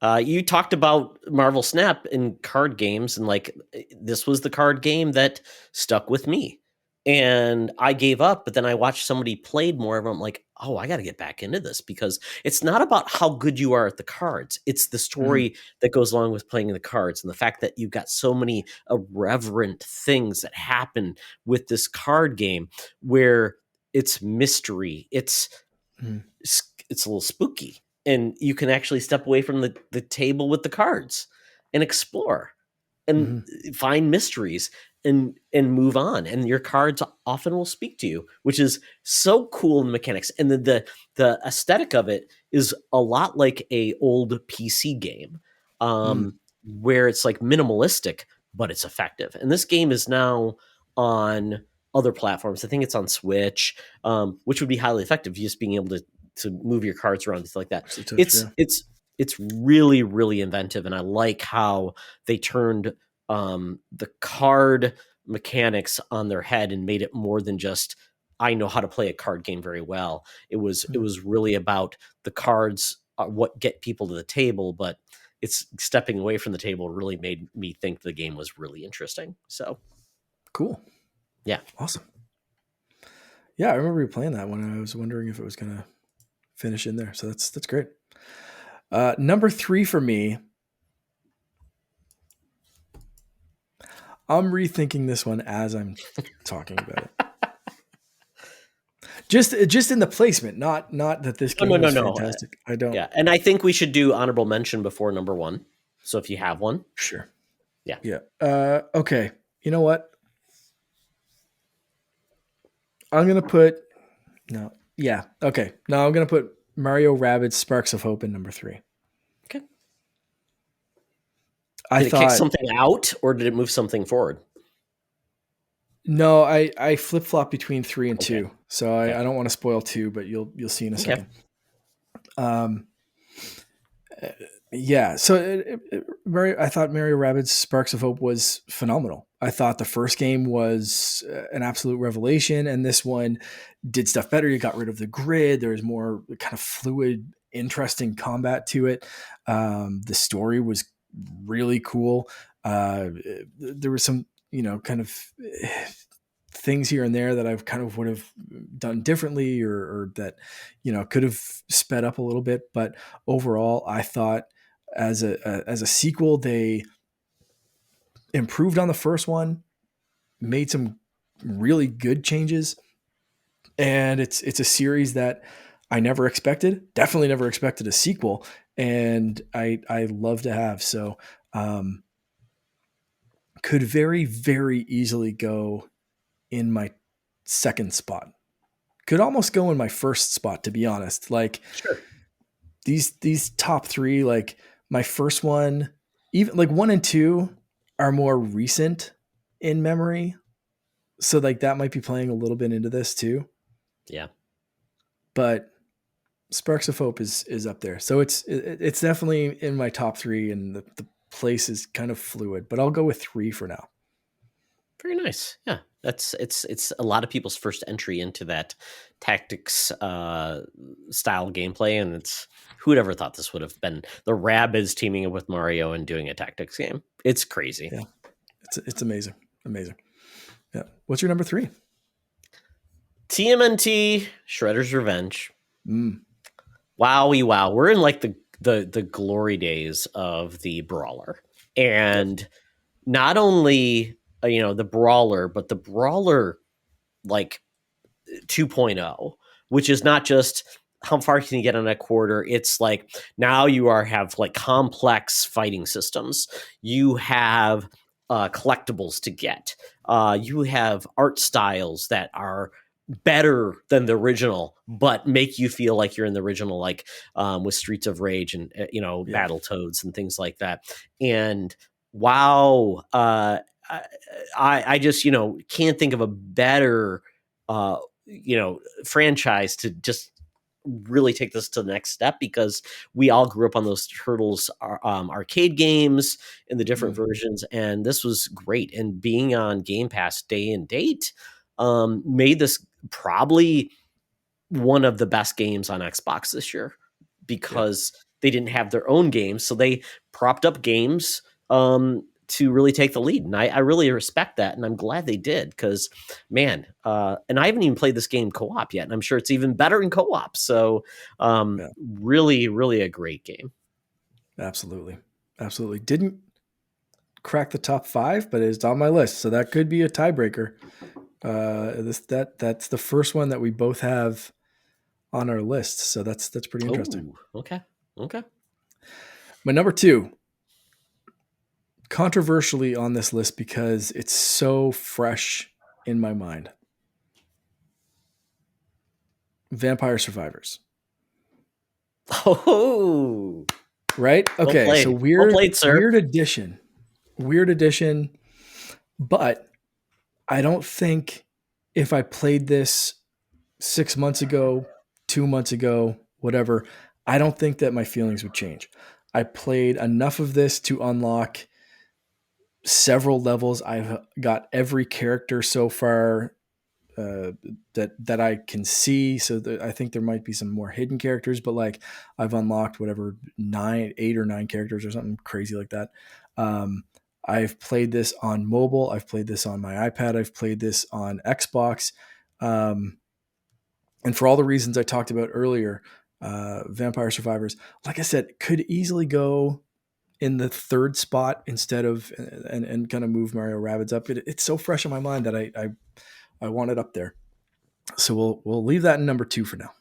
[SPEAKER 1] You talked about Marvel Snap in card games, and like this was the card game that stuck with me. And I gave up, but then I watched somebody played more of them. I'm like, oh, I got to get back into this because it's not about how good you are at the cards. It's the
[SPEAKER 2] Mm-hmm.
[SPEAKER 1] story that goes along with playing the cards and the fact that you've got so many irreverent things that happen with this card game where it's mystery.
[SPEAKER 2] Mm-hmm.
[SPEAKER 1] It's a little spooky and you can actually step away from the table with the cards and explore and
[SPEAKER 2] Mm-hmm.
[SPEAKER 1] find mysteries and move on and your cards often will speak to you, which is so cool in mechanics. And the aesthetic of it is a lot like a old PC game,
[SPEAKER 2] Mm-hmm.
[SPEAKER 1] where it's like minimalistic but it's effective. And this game is now on other platforms. I think it's on Switch, which would be highly effective, just being able to move your cards around and stuff like that.
[SPEAKER 2] It's a touch,
[SPEAKER 1] It's
[SPEAKER 2] yeah.
[SPEAKER 1] it's it's really really inventive, and I like how they turned the card mechanics on their head and made it more than just I know how to play a card game very well. It
[SPEAKER 2] Mm-hmm.
[SPEAKER 1] was really about the cards, what get people to the table, but it's stepping away from the table really made me think the game was really interesting. So
[SPEAKER 2] Cool.
[SPEAKER 1] yeah,
[SPEAKER 2] Awesome. Yeah, I remember you playing that one. I was wondering if it was gonna finish in there. So that's great. Number 3 for me, I'm rethinking this one as I'm talking about it. Just in the placement, not that this
[SPEAKER 1] Oh, no,
[SPEAKER 2] game
[SPEAKER 1] no,
[SPEAKER 2] was
[SPEAKER 1] no.
[SPEAKER 2] fantastic. I don't.
[SPEAKER 1] Yeah, and I think we should do honorable mention before number one. So if you have one,
[SPEAKER 2] Sure.
[SPEAKER 1] yeah.
[SPEAKER 2] Yeah. Okay. You know what? I'm gonna put no. Yeah. Okay. No, I'm gonna put Mario Rabbids Sparks of Hope in number 3.
[SPEAKER 1] Okay.
[SPEAKER 2] I
[SPEAKER 1] Did it kick
[SPEAKER 2] thought
[SPEAKER 1] something out or did it move something forward?
[SPEAKER 2] no. I flip flop between 3 and
[SPEAKER 1] Okay.
[SPEAKER 2] 2, so
[SPEAKER 1] Okay.
[SPEAKER 2] I don't want to spoil 2, but you'll see in a
[SPEAKER 1] Okay.
[SPEAKER 2] second. Um. Yeah. So I thought Mario Rabbids Sparks of Hope was phenomenal. I thought the first game was an absolute revelation, and this one did stuff better. You got rid of the grid. There was more kind of fluid, interesting combat to it. The story was really cool. There was some, kind of things here and there that I kind of would have done differently, or that, could have sped up a little bit. But overall, I thought as a sequel, they improved on the first one, made some really good changes, and it's a series that I never expected. Definitely never expected a sequel, and I love to have. So could very very easily go in my second spot. Could almost go in my first spot, to be honest. Like
[SPEAKER 1] Sure.
[SPEAKER 2] these top three, like my first one, even like 1 and 2 are more recent in memory. So like that might be playing a little bit into this too.
[SPEAKER 1] Yeah.
[SPEAKER 2] But Sparks of Hope is up there. So it's definitely in my top 3, and the place is kind of fluid, but I'll go with 3 for now.
[SPEAKER 1] Very nice. Yeah. It's a lot of people's first entry into that tactics style gameplay, and it's who would ever thought this would have been the Rabbids teaming up with Mario and doing a tactics game. It's crazy.
[SPEAKER 2] Yeah. It's amazing. Amazing. Yeah. What's your number 3?
[SPEAKER 1] TMNT Shredder's Revenge.
[SPEAKER 2] Mm.
[SPEAKER 1] Wowie wow. We're in like the glory days of the brawler. And not only the brawler, but the brawler like 2.0, which is not just how far can you get on a quarter. It's like now you have like complex fighting systems. You have collectibles to get. You have art styles that are better than the original, but make you feel like you're in the original, like with Streets of Rage and
[SPEAKER 2] Yeah.
[SPEAKER 1] Battletoads and things like that. And wow, I just can't think of a better franchise to just really take this to the next step, because we all grew up on those Turtles arcade games in the different
[SPEAKER 2] Mm.
[SPEAKER 1] versions, and this was great. And being on Game Pass day and date made this probably one of the best games on Xbox this year,
[SPEAKER 2] Yeah.
[SPEAKER 1] because they didn't have their own games, so they propped up games to really take the lead, and I really respect that, and I'm glad they did, because man, and I haven't even played this game co-op yet, and I'm sure it's even better in co-op. So
[SPEAKER 2] Yeah.
[SPEAKER 1] really, really a great game.
[SPEAKER 2] Absolutely. Absolutely. Didn't crack the top 5, but it's on my list. So that could be a tiebreaker. That's the first one that we both have on our list. So that's pretty interesting.
[SPEAKER 1] Oh, okay, okay.
[SPEAKER 2] My number 2, controversially on this list because it's so fresh in my mind. Vampire Survivors.
[SPEAKER 1] Oh,
[SPEAKER 2] Right?
[SPEAKER 1] well
[SPEAKER 2] Okay, so
[SPEAKER 1] played, well played, sir.
[SPEAKER 2] weird addition. Weird addition, but I don't think if I played this 6 months ago, 2 months ago, whatever, I don't think that my feelings would change. I played enough of this to unlock several levels. I've got every character so far that I can see. So I think there might be some more hidden characters, but like I've unlocked whatever 8 or 9 characters or something crazy like that. I've played this on mobile. I've played this on my iPad. I've played this on Xbox. And for all the reasons I talked about earlier, Vampire Survivors, like I said, could easily go in the 3rd spot instead of and kind of move Mario Rabbids up. It's so fresh in my mind that I want it up there. So we'll leave that in number 2 for now.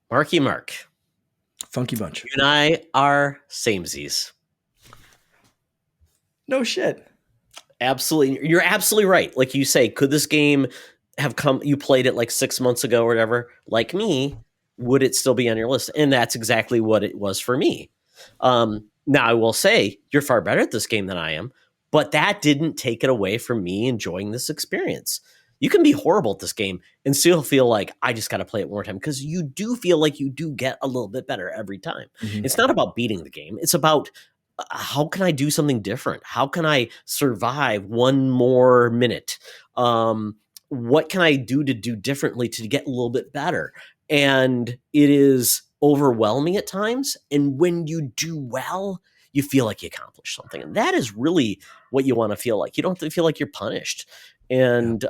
[SPEAKER 1] Marky Mark.
[SPEAKER 2] Funky Bunch.
[SPEAKER 1] You and I are samesies.
[SPEAKER 2] No shit.
[SPEAKER 1] Absolutely. You're absolutely right. Like you say, could this game have come, you played it like 6 months ago or whatever, like me, would it still be on your list? And that's exactly what it was for me. Now, I will say, you're far better at this game than I am, but that didn't take it away from me enjoying this experience. You can be horrible at this game and still feel like I just got to play it one more time, because you do feel like you do get a little bit better every time.
[SPEAKER 2] Mm-hmm.
[SPEAKER 1] It's not about beating the game. It's about how can I do something different? How can I survive one more minute? What can I do to do differently to get a little bit better? And it is overwhelming at times. And when you do well, you feel like you accomplished something. And that is really what you want to feel like. You don't have to feel like you're punished. And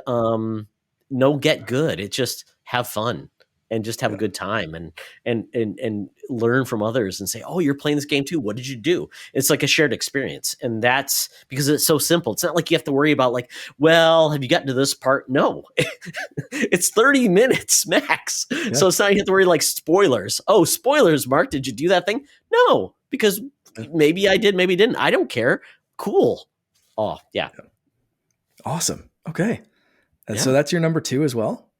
[SPEAKER 1] no get good. It just have fun and just have a good time, and learn from others and say, oh, you're playing this game too. What did you do? It's like a shared experience. And that's because it's so simple. It's not like you have to worry about like, well, have you gotten to this part? No, it's 30 minutes max.
[SPEAKER 2] Yeah.
[SPEAKER 1] So it's not, you have to worry like spoilers. Oh, spoilers, Mark, did you do that thing? No, because maybe I did, maybe didn't. I don't care. Cool. Oh, yeah.
[SPEAKER 2] Awesome. Okay. So that's your number 2 as well?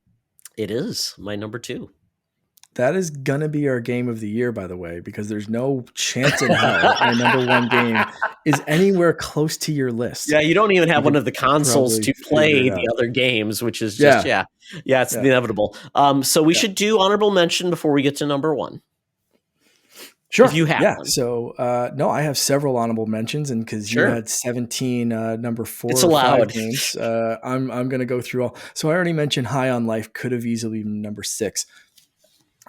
[SPEAKER 1] It is my number 2.
[SPEAKER 2] That is going to be our game of the year, by the way, because there's no chance in hell our number 1 game is anywhere close to your list.
[SPEAKER 1] Yeah, you don't even have one of the consoles to play the other games, which is just, it's inevitable. So we should do honorable mention before we get to number 1.
[SPEAKER 2] Sure.
[SPEAKER 1] If you have one.
[SPEAKER 2] So, no, I have several honorable mentions, and because you had 17 number 4
[SPEAKER 1] it's
[SPEAKER 2] or
[SPEAKER 1] allowed.
[SPEAKER 2] 5 games, I'm going to go through all. So I already mentioned High on Life could have easily been number 6.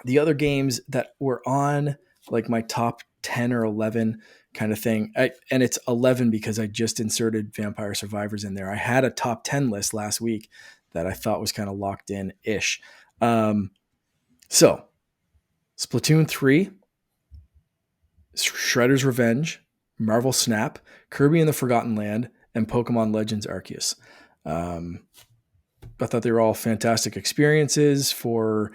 [SPEAKER 2] The other games that were on like my top 10 or 11 kind of thing, and it's 11 because I just inserted Vampire Survivors in there. I had a top 10 list last week that I thought was kind of locked in-ish. So Splatoon 3, Shredder's Revenge, Marvel Snap, Kirby and the Forgotten Land, and Pokemon Legends Arceus. I thought they were all fantastic experiences for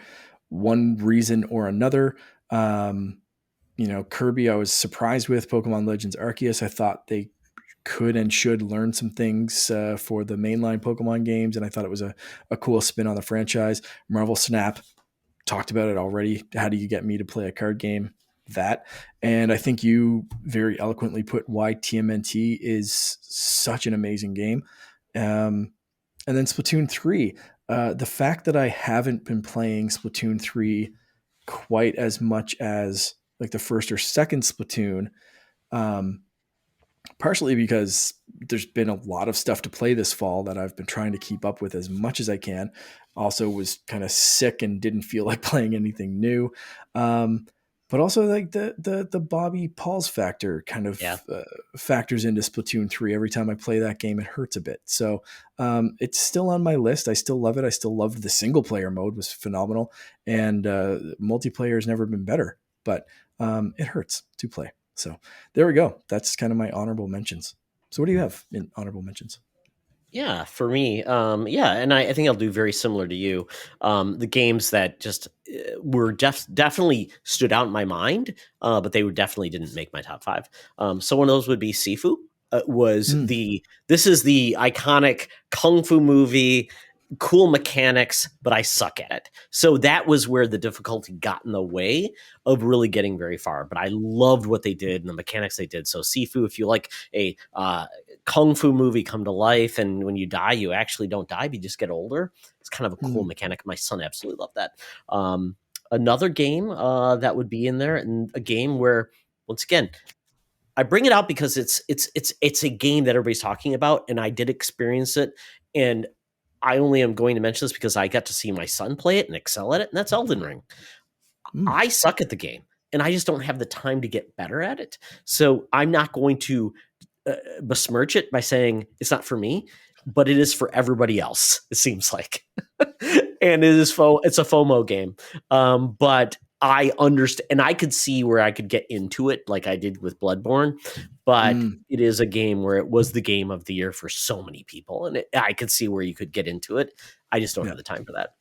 [SPEAKER 2] one reason or another. Kirby, I was surprised with. Pokemon Legends Arceus, I thought they could and should learn some things for the mainline Pokemon games, and I thought it was a cool spin on the franchise. Marvel Snap, talked about it already. How do you get me to play a card game? That. And I think you very eloquently put why TMNT is such an amazing game. And then Splatoon 3, the fact that I haven't been playing Splatoon 3 quite as much as like the first or second Splatoon, partially because there's been a lot of stuff to play this fall that I've been trying to keep up with as much as I can. Also was kind of sick and didn't feel like playing anything new. But also like the Bobby Pauls factor kind of factors into Splatoon 3. Every time I play that game, it hurts a bit. So it's still on my list. I still love it. I still love the single player mode, was phenomenal. And multiplayer has never been better, but it hurts to play. So there we go. That's kind of my honorable mentions. So what do you have in honorable mentions?
[SPEAKER 1] Yeah, for me, and I think I'll do very similar to you. The games that just were definitely stood out in my mind, but they definitely didn't make my top 5. So one of those would be Sifu. This is the iconic kung fu movie, cool mechanics, but I suck at it. So that was where the difficulty got in the way of really getting very far. But I loved what they did and the mechanics they did. So Sifu, if you like a kung fu movie come to life, and when you die, you actually don't die, but you just get older. It's kind of a cool mechanic. My son absolutely loved that. Another game that would be in there, and a game where, once again, I bring it out because it's a game that everybody's talking about, and I did experience it, and I only am going to mention this because I got to see my son play it and excel at it, and that's Elden Ring. I suck at the game, and I just don't have the time to get better at it. So I'm not going to besmirch it by saying it's not for me, but it is for everybody else, it seems like. And it's a FOMO game. But I understand, and I could see where I could get into it like I did with Bloodborne, but it is a game where it was the game of the year for so many people, and I could see where you could get into it. I just don't
[SPEAKER 2] Yeah.
[SPEAKER 1] have the time for that.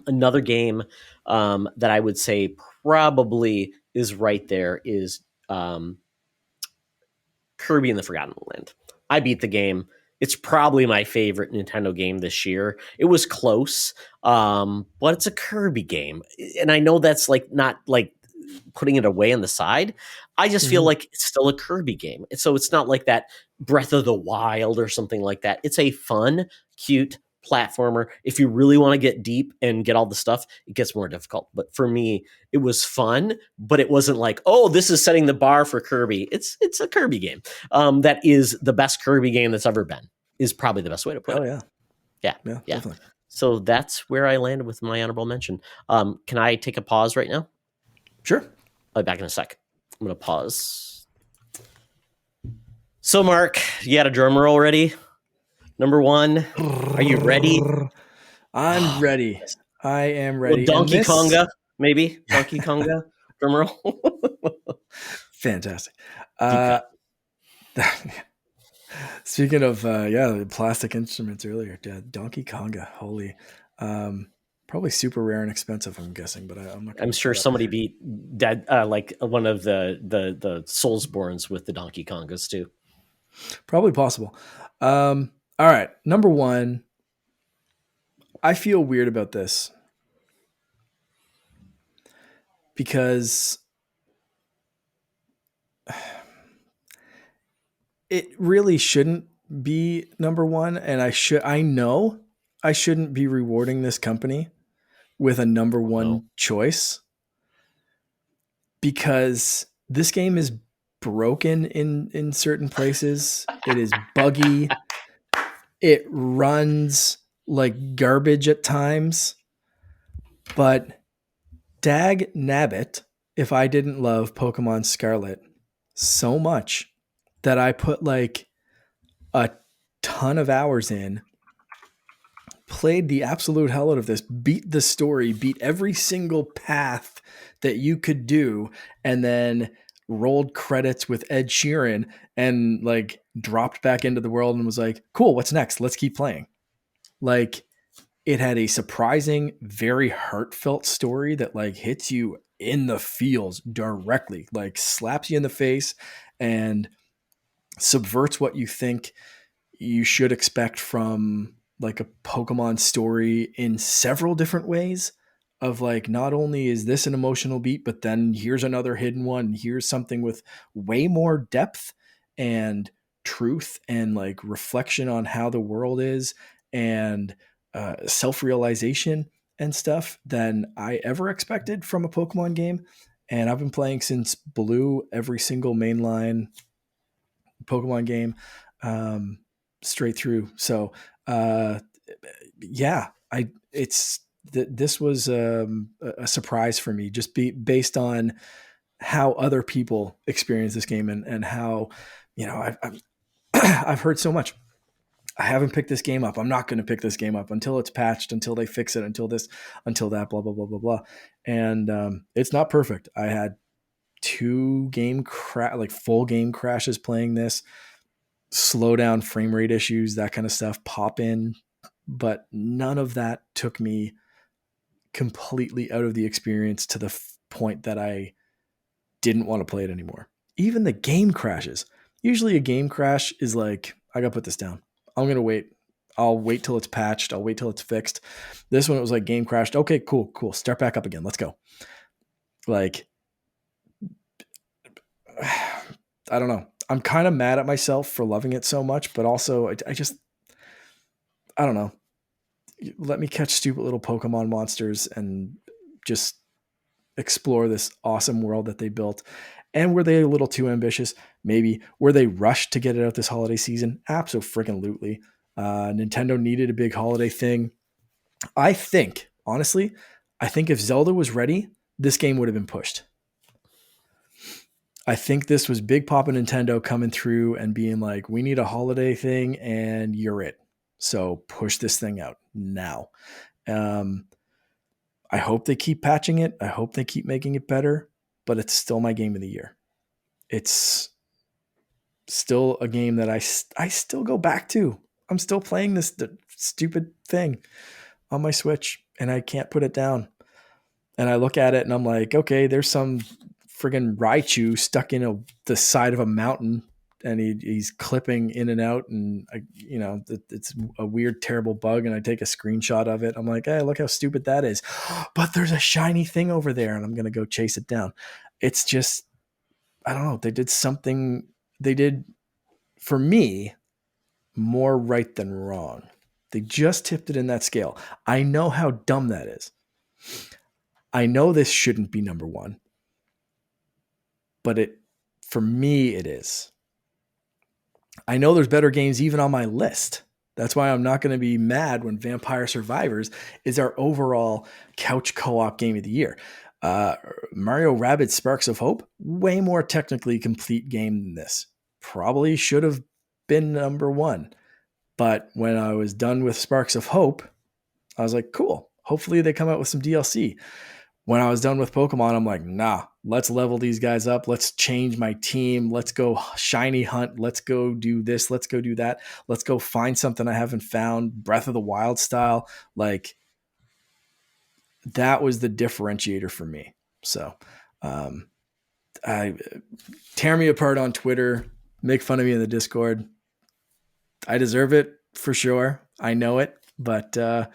[SPEAKER 1] Another game that I would say probably is right there is Kirby and the Forgotten Land. I beat the game. It's probably my favorite Nintendo game this year. It was close, but it's a Kirby game, and I know that's like not like putting it away on the side. I just feel
[SPEAKER 2] Mhm.
[SPEAKER 1] like it's still a Kirby game, and so it's not like that Breath of the Wild or something like that. It's a fun, cute platformer. If you really want to get deep and get all the stuff, it gets more difficult. But for me, it was fun, but it wasn't like, oh, this is setting the bar for Kirby. It's a Kirby game. That is the best Kirby game that's ever been. Is probably the best way to put
[SPEAKER 2] Hell
[SPEAKER 1] it.
[SPEAKER 2] yeah.
[SPEAKER 1] Yeah,
[SPEAKER 2] Yeah,
[SPEAKER 1] yeah.
[SPEAKER 2] definitely.
[SPEAKER 1] So that's where I landed with my honorable mention. Can I take a pause right now?
[SPEAKER 2] Sure.
[SPEAKER 1] I'll be back in a sec. I'm gonna pause. So, Mark, you got a drum roll ready? Number one. Are you ready?
[SPEAKER 2] I'm ready. I am
[SPEAKER 1] Well,
[SPEAKER 2] ready. And
[SPEAKER 1] Donkey
[SPEAKER 2] this
[SPEAKER 1] Konga, maybe Donkey Konga drum roll.
[SPEAKER 2] fantastic.
[SPEAKER 1] Deep
[SPEAKER 2] Uh
[SPEAKER 1] cut.
[SPEAKER 2] Speaking of the plastic instruments earlier, Donkey Konga, holy, probably super rare and expensive, I'm guessing, but I'm not gonna
[SPEAKER 1] I'm
[SPEAKER 2] look
[SPEAKER 1] sure
[SPEAKER 2] that up.
[SPEAKER 1] somebody beat dead like one of the Soulsborns with the Donkey Kongas too.
[SPEAKER 2] Probably possible. All right, number one. I feel weird about this because it really shouldn't be number one, and I know I shouldn't be rewarding this company with a number
[SPEAKER 1] Oh no.
[SPEAKER 2] one choice because this game is broken in certain places. It is buggy. It runs like garbage at times. But dag nabbit, if I didn't love Pokemon Scarlet so much that I put like a ton of hours in, played the absolute hell out of this, beat the story, beat every single path that you could do, and then rolled credits with Ed Sheeran and like dropped back into the world and was like, cool, what's next? Let's keep playing. Like it had a surprising, very heartfelt story that like hits you in the feels directly, like slaps you in the face and subverts what you think you should expect from like a Pokemon story in several different ways of like not only is this an emotional beat, but then here's another hidden one, here's something with way more depth and truth and like reflection on how the world is and self-realization and stuff than I ever expected from a Pokemon game. And I've been playing since Blue every single mainline Pokemon game straight through. So uh, yeah, I it's this was a surprise for me, just based on how other people experience this game and how I've I've heard so much. I haven't picked this game up. I'm not going to pick this game up until it's patched, until they fix it, until this, until that, blah blah blah blah blah. And it's not perfect. I had two like full game crashes playing this, slow down, frame rate issues, that kind of stuff pop in, but none of that took me completely out of the experience to the point that I didn't want to play it anymore. Even the game crashes. Usually a game crash is like, I got to put this down. I'm going to wait. I'll wait till it's patched. I'll wait till it's fixed. This one, it was like game crashed. Okay, cool, cool. Start back up again. Let's go. Like, I don't know. I'm kind of mad at myself for loving it so much, but also I just, I don't know. Let me catch stupid little Pokemon monsters and just explore this awesome world that they built. And were they a little too ambitious? Maybe. Were they rushed to get it out this holiday season? Absolutely. Nintendo needed a big holiday thing. I think, honestly, I think if Zelda was ready, this game would have been pushed. I think this was Big Papa Nintendo coming through and being like, we need a holiday thing and you're it. So push this thing out now. Um, I hope they keep patching it. I hope they keep making it better, but it's still my game of the year. It's still a game that I still go back to. I'm still playing this stupid thing on my Switch and I can't put it down. And I look at it and I'm like, okay, there's some friggin' Raichu stuck in the side of a mountain and he's clipping in and out. And it's a weird, terrible bug. And I take a screenshot of it. I'm like, hey, look how stupid that is. But there's a shiny thing over there and I'm going to go chase it down. It's just, I don't know. They did for me more right than wrong. They just tipped it in that scale. I know how dumb that is. I know this shouldn't be number one, but for me, it is. I know there's better games even on my list. That's why I'm not going to be mad when Vampire Survivors is our overall couch co-op game of the year. Mario Rabbids Sparks of Hope, way more technically complete game than this. Probably should have been number one. But when I was done with Sparks of Hope, I was like, cool. Hopefully they come out with some DLC. When I was done with Pokemon, I'm like, nah, let's level these guys up. Let's change my team. Let's go shiny hunt. Let's go do this. Let's go do that. Let's go find something I haven't found. Breath of the Wild style. Like, that was the differentiator for me. So, I tear me apart on Twitter, make fun of me in the Discord. I deserve it for sure. I know it, but Pokemon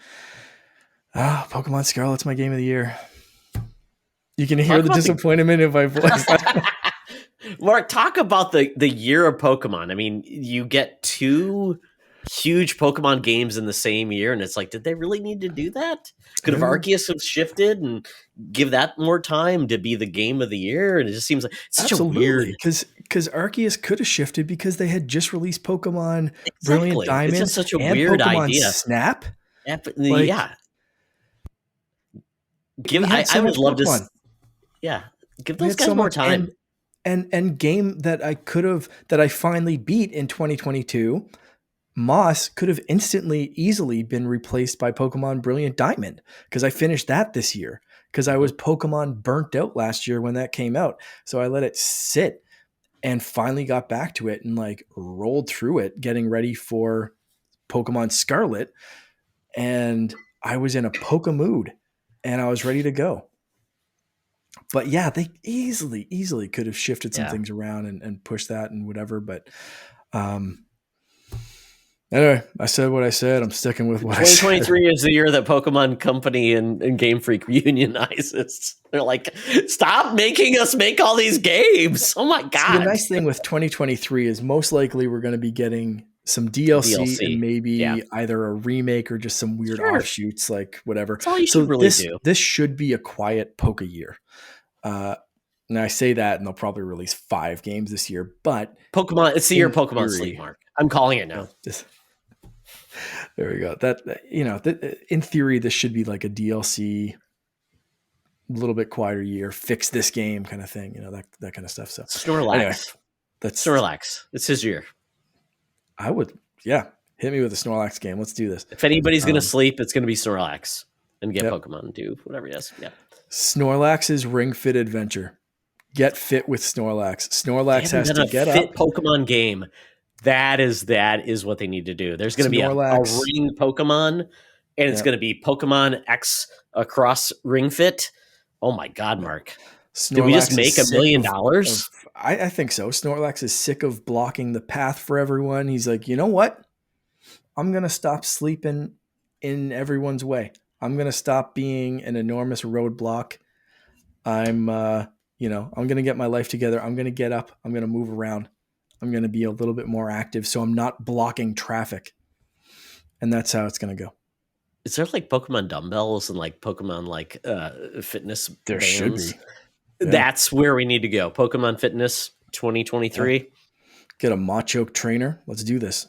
[SPEAKER 2] Scarlet's my game of the year. You can hear the disappointment in my voice.
[SPEAKER 1] Mark, talk about the year of Pokemon. I mean, you get 2 huge Pokemon games in the same year, and it's like, did they really need to do that? Could have Arceus have shifted and give that more time to be the game of the year? And it just seems like such a weird,
[SPEAKER 2] because Arceus could have shifted because they had just released Pokemon Brilliant Diamond.
[SPEAKER 1] It's just such a weird
[SPEAKER 2] Pokemon
[SPEAKER 1] idea.
[SPEAKER 2] Snap.
[SPEAKER 1] Yeah. I would love to. Yeah, give those guys more time.
[SPEAKER 2] And game that I finally beat in 2022, Moss could have easily been replaced by Pokemon Brilliant Diamond because I finished that this year because I was Pokemon burnt out last year when that came out. So I let it sit and finally got back to it and like rolled through it, getting ready for Pokemon Scarlet. And I was in a Poke mood and I was ready to go. But yeah, they easily could have shifted some things around and pushed that and whatever. But anyway, I said what I said. I'm sticking with what
[SPEAKER 1] 2023 is the year that Pokemon Company and Game Freak unionizes. They're like, stop making us make all these games. Oh my God.
[SPEAKER 2] See, the nice thing with 2023 is most likely we're going to be getting some DLC. And maybe either a remake or just some weird offshoots, like whatever.
[SPEAKER 1] That's all you should really do.
[SPEAKER 2] This should be a quiet Poke year. And I say that, and they'll probably release 5 games this year. But
[SPEAKER 1] Pokemon, it's the year Pokemon Sleep, Mark. I'm calling it now.
[SPEAKER 2] There we go. In theory, this should be like a DLC, a little bit quieter year. Fix this game, kind of thing. That kind of stuff. So
[SPEAKER 1] Snorlax. Anyway, Snorlax. It's his year.
[SPEAKER 2] I would, hit me with a Snorlax game. Let's do this.
[SPEAKER 1] If anybody's going to sleep, it's going to be Snorlax and get Pokemon and do whatever it is. Yeah.
[SPEAKER 2] Snorlax's Ring Fit Adventure. Get fit with Snorlax. Snorlax has to get
[SPEAKER 1] fit Pokemon game. That is what they need to do. There's going to be a ring Pokemon, and it's going to be Pokemon X across Ring Fit. Oh my God, Mark! Did we just make $1 million?
[SPEAKER 2] I think so. Snorlax is sick of blocking the path for everyone. He's like, you know what? I'm going to stop sleeping in everyone's way. I'm going to stop being an enormous roadblock. I'm going to get my life together. I'm going to get up. I'm going to move around. I'm going to be a little bit more active so I'm not blocking traffic. And that's how it's going to go.
[SPEAKER 1] Is there like Pokemon dumbbells and like Pokemon like fitness
[SPEAKER 2] there
[SPEAKER 1] bands?
[SPEAKER 2] Should be. Yeah.
[SPEAKER 1] That's where we need to go. Pokemon Fitness 2023. Yeah.
[SPEAKER 2] Get a Machoke trainer. Let's do this.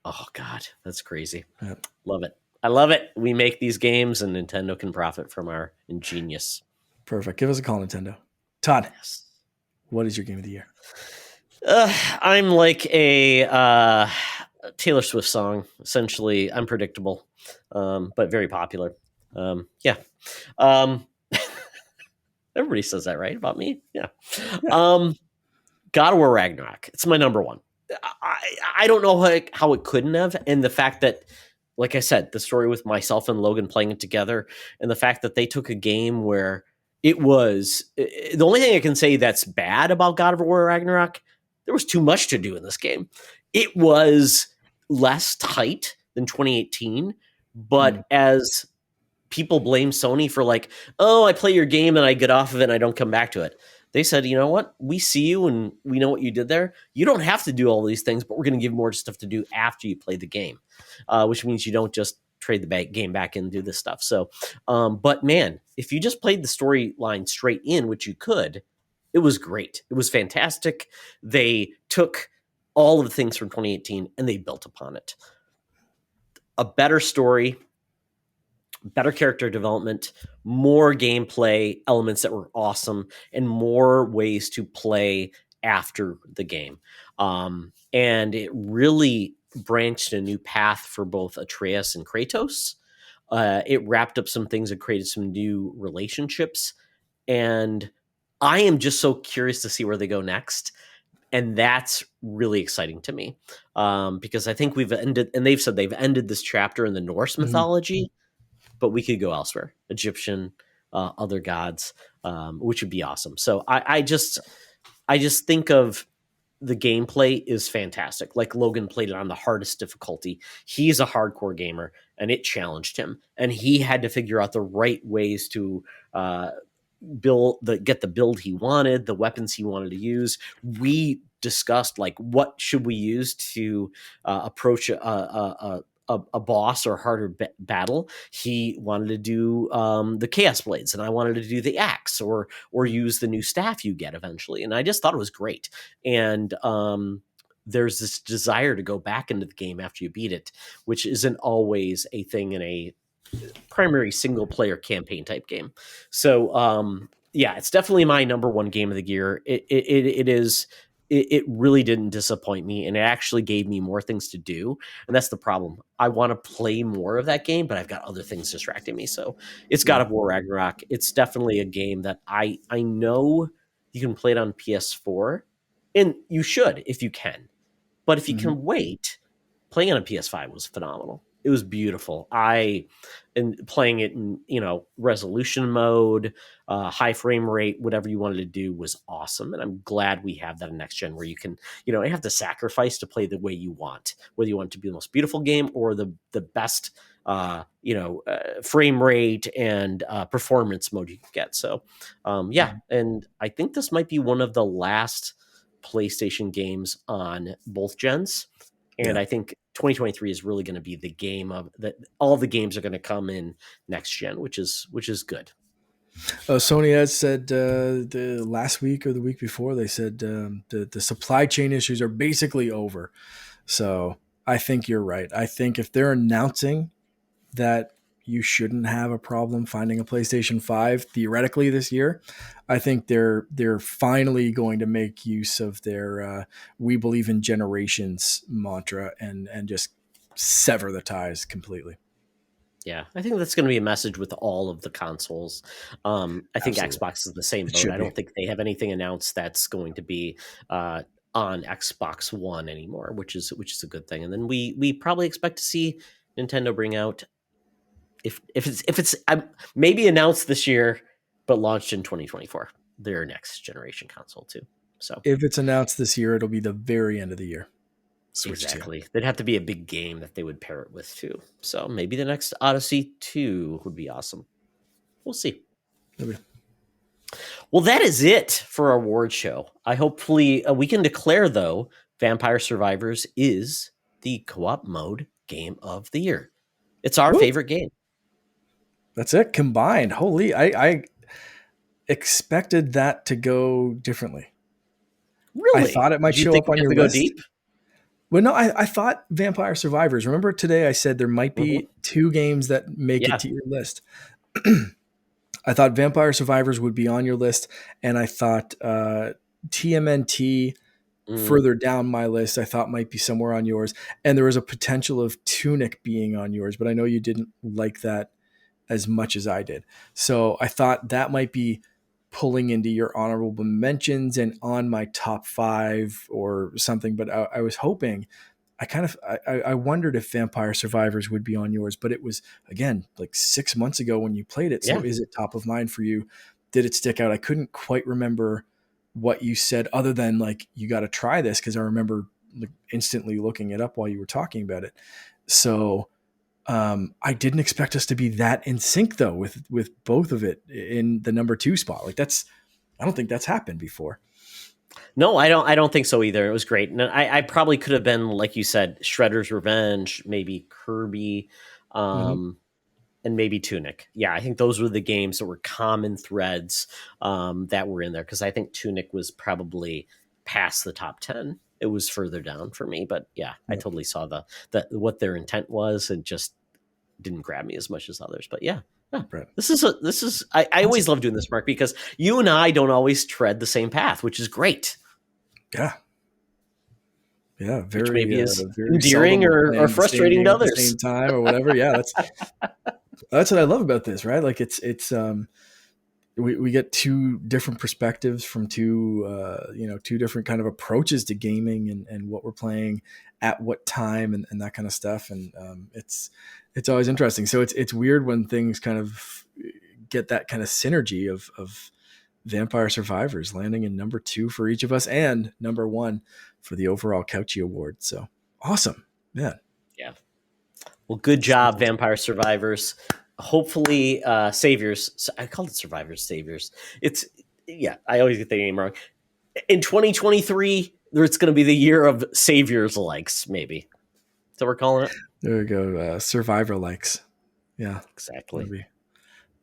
[SPEAKER 1] Oh God, that's crazy.
[SPEAKER 2] Yeah.
[SPEAKER 1] Love it. I love it. We make these games and Nintendo can profit from our ingenious.
[SPEAKER 2] Perfect. Give us a call, Nintendo. Todd, what is your game of the year?
[SPEAKER 1] I'm like a Taylor Swift song, essentially unpredictable, but very popular. Yeah. Um, everybody says that, right? About me? Yeah.
[SPEAKER 2] Yeah.
[SPEAKER 1] Um, God of War Ragnarok. It's my number one. I don't know how it couldn't have. And the fact that, like I said, the story with myself and Logan playing it together, and the fact that they took a game where it was the only thing I can say that's bad about God of War Ragnarok, there was too much to do in this game. It was less tight than 2018,
[SPEAKER 2] Mm.
[SPEAKER 1] but as people blame Sony for like, oh, I play your game and I get off of it and I don't come back to it. They said, you know what? We see you and we know what you did there. You don't have to do all these things, but we're going to give more stuff to do after you play the game, which means you don't just trade the game back and do this stuff. So, but man, if you just played the storyline straight in, which you could, it was great. It was fantastic. They took all of the things from 2018 and they built upon it. A better story, better character development, more gameplay elements that were awesome, and more ways to play after the game. And it really branched a new path for both Atreus and Kratos. It wrapped up some things and created some new relationships. And I am just so curious to see where they go next. And that's really exciting to me, because I think we've ended, and they've said they've ended this chapter in the Norse
[SPEAKER 2] Mhm.
[SPEAKER 1] mythology, but we could go elsewhere, Egyptian, other gods, which would be awesome. So I just think of the gameplay is fantastic. Like Logan played it on the hardest difficulty. He's a hardcore gamer, and it challenged him, and he had to figure out the right ways to uh, get the build he wanted, the weapons he wanted to use. We discussed like what should we use to approach a boss or harder battle. He wanted to do the chaos blades, and I wanted to do the axe or use the new staff you get eventually. And I just thought it was great. And there's this desire to go back into the game after you beat it, which isn't always a thing in a primary single player campaign type game. So yeah, it's definitely my number one game of the year. It is. It really didn't disappoint me, and it actually gave me more things to do. And that's the problem. I want to play more of that game, but I've got other things distracting me. So it's God
[SPEAKER 2] Yeah.
[SPEAKER 1] of War Ragnarok. It's definitely a game that I know you can play it on PS4, and you should if you can. But if you
[SPEAKER 2] Mhm.
[SPEAKER 1] can wait, playing on a PS5 was phenomenal. It was beautiful. I and playing it in resolution mode, high frame rate, whatever you wanted to do was awesome. And I'm glad we have that in next gen where you can you have to sacrifice to play the way you want, whether you want it to be the most beautiful game or the best frame rate and performance mode you can get. So yeah,
[SPEAKER 2] Mhm.
[SPEAKER 1] and I think this might be one of the last PlayStation games on both gens. And
[SPEAKER 2] Yeah.
[SPEAKER 1] I think 2023 is really going to be the game of that. All the games are going to come in next gen, which is good.
[SPEAKER 2] Sony has said the last week or the week before they said the supply chain issues are basically over. So I think you're right. I think if they're announcing that you shouldn't have a problem finding a PlayStation 5 theoretically this year, I think they're finally going to make use of their "We believe in generations" mantra and just sever the ties completely.
[SPEAKER 1] Yeah, I think that's going to be a message with all of the consoles. I think
[SPEAKER 2] Absolutely,
[SPEAKER 1] Xbox is the same
[SPEAKER 2] it
[SPEAKER 1] boat.
[SPEAKER 2] should
[SPEAKER 1] I
[SPEAKER 2] be.
[SPEAKER 1] don't think they have anything announced that's going to be on Xbox One anymore, which is a good thing. And then we probably expect to see Nintendo bring out if it's maybe announced this year, but launched in 2024, their next generation console too. So
[SPEAKER 2] If it's announced this year, it'll be the very end of the year. Switch 2.
[SPEAKER 1] exactly, there'd have to be a big game that they would pair it with too. So maybe the next Odyssey 2 would be awesome. We'll see.
[SPEAKER 2] Maybe.
[SPEAKER 1] Well, that is it for our award show. I hopefully we can declare though Vampire Survivors is the co-op mode game of the year. It's our
[SPEAKER 2] Woo!
[SPEAKER 1] favorite game.
[SPEAKER 2] That's it combined. Holy, I expected that to go differently. I
[SPEAKER 1] Really?
[SPEAKER 2] thought it might
[SPEAKER 1] Do you
[SPEAKER 2] show
[SPEAKER 1] think
[SPEAKER 2] up
[SPEAKER 1] we
[SPEAKER 2] on
[SPEAKER 1] have
[SPEAKER 2] your
[SPEAKER 1] to go
[SPEAKER 2] list.
[SPEAKER 1] deep?
[SPEAKER 2] Well, no, I thought Vampire Survivors. Remember today I said there might
[SPEAKER 1] Mhm.
[SPEAKER 2] be two games that make it
[SPEAKER 1] Yeah.
[SPEAKER 2] to your list. I thought Vampire Survivors would be on your list, and I thought TMNT
[SPEAKER 1] Mm.
[SPEAKER 2] further down my list I thought might be somewhere on yours, and there was a potential of Tunic being on yours, but I know you didn't like that as much as I did. So I thought that might be pulling into your honorable mentions and on my top 5 or something. But I was hoping, I wondered if Vampire Survivors would be on yours, but it was, again, like 6 months ago when you played it. So
[SPEAKER 1] Yeah.
[SPEAKER 2] is it top of mind for you? Did it stick out? I couldn't quite remember what you said other than like, you got to try this. Cause I remember like instantly looking it up while you were talking about it. So I didn't expect us to be that in sync though, with both of it in the number 2 spot. Like I don't think that's happened before.
[SPEAKER 1] No, I don't think so either. It was great. And I probably could have been, like you said, Shredder's Revenge, maybe Kirby,
[SPEAKER 2] Mm-hmm.
[SPEAKER 1] um, and maybe Tunic. Yeah, I think those were the games that were common threads that were in there, because I think Tunic was probably past the top 10. It was further down for me, but yeah, I
[SPEAKER 2] Yep.
[SPEAKER 1] totally saw the what their intent was, and just didn't grab me as much as others. But yeah. Yeah.
[SPEAKER 2] Right.
[SPEAKER 1] I always
[SPEAKER 2] Awesome.
[SPEAKER 1] love doing this, Mark, because you and I don't always tread the same path, which is great.
[SPEAKER 2] Yeah. Yeah.
[SPEAKER 1] Which
[SPEAKER 2] Very,
[SPEAKER 1] maybe is
[SPEAKER 2] very seldom
[SPEAKER 1] endearing
[SPEAKER 2] we're
[SPEAKER 1] or
[SPEAKER 2] playing the same
[SPEAKER 1] frustrating
[SPEAKER 2] game
[SPEAKER 1] to
[SPEAKER 2] at the
[SPEAKER 1] others.
[SPEAKER 2] same time or whatever. Yeah. That's what I love about this, right? Like we get two different perspectives from two different kind of approaches to gaming and what we're playing at what time and that kind of stuff. And it's always interesting. So it's weird when things kind of get that kind of synergy of Vampire Survivors landing in number 2 for each of us and number 1 for the overall Couchy Award. So awesome, man.
[SPEAKER 1] Yeah. Well, good job, Vampire Survivors. Hopefully, Saviors. I called it Survivors, Saviors. It's, yeah, I always get the name wrong. In 2023, it's going to be the year of Saviors likes, maybe. Is that what we're calling it?
[SPEAKER 2] There we go. Survivor likes. Yeah, that'd
[SPEAKER 1] Exactly.
[SPEAKER 2] be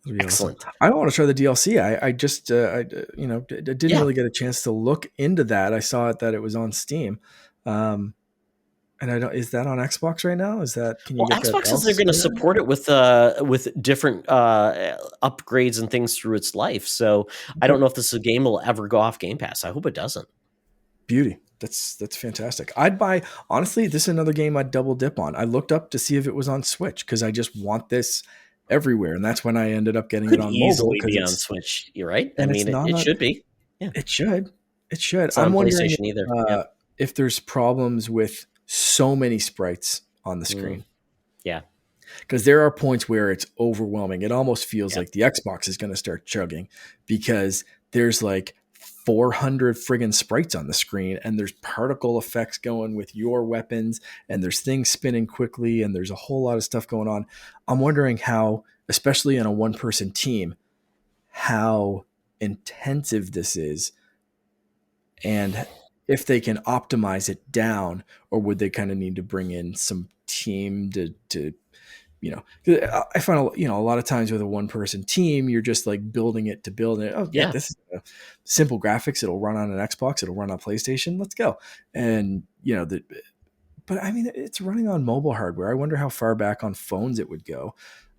[SPEAKER 2] that'd be awesome.
[SPEAKER 1] Excellent.
[SPEAKER 2] I don't want to try the DLC. I just I didn't
[SPEAKER 1] Yeah.
[SPEAKER 2] really get a chance to look into that. I saw it that it was on Steam. And I don't. Is that on Xbox right now? Is that, can you
[SPEAKER 1] Well,
[SPEAKER 2] get that
[SPEAKER 1] Xbox says they're going to
[SPEAKER 2] elsewhere?
[SPEAKER 1] support it with different upgrades and things through its life. So I don't
[SPEAKER 2] Okay.
[SPEAKER 1] know if this is a game will ever go off Game Pass. I hope it doesn't.
[SPEAKER 2] Beauty. That's fantastic. I'd buy, honestly, this is another game I'd double dip on. I looked up to see if it was on Switch because I just want this everywhere. And that's when I ended up getting it
[SPEAKER 1] Could
[SPEAKER 2] on mobile
[SPEAKER 1] easily
[SPEAKER 2] because
[SPEAKER 1] be on Switch. You're right. I
[SPEAKER 2] it's
[SPEAKER 1] mean,
[SPEAKER 2] not
[SPEAKER 1] it
[SPEAKER 2] on,
[SPEAKER 1] should be. Yeah,
[SPEAKER 2] it should. It should.
[SPEAKER 1] it's not
[SPEAKER 2] I'm
[SPEAKER 1] on
[SPEAKER 2] wondering
[SPEAKER 1] PlayStation either.
[SPEAKER 2] uh,
[SPEAKER 1] Yep.
[SPEAKER 2] if there's problems with so many sprites on the
[SPEAKER 1] Mm,
[SPEAKER 2] screen
[SPEAKER 1] yeah.
[SPEAKER 2] because there are points where it's overwhelming. It almost feels
[SPEAKER 1] Yep.
[SPEAKER 2] like the Xbox is going to start chugging because there's like 400 friggin' sprites on the screen and there's particle effects going with your weapons and there's things spinning quickly and there's a whole lot of stuff going on. I'm wondering how, especially in a one person team, how intensive this is and if they can optimize it down, or would they kind of need to bring in some team to you know, I find, a lot of times with a one person team, you're just like building it to build it. Oh yeah,
[SPEAKER 1] Yeah.
[SPEAKER 2] this is simple graphics. It'll run on an Xbox. It'll run on PlayStation. Let's go. And but I mean, it's running on mobile hardware. I wonder how far back on phones it would go.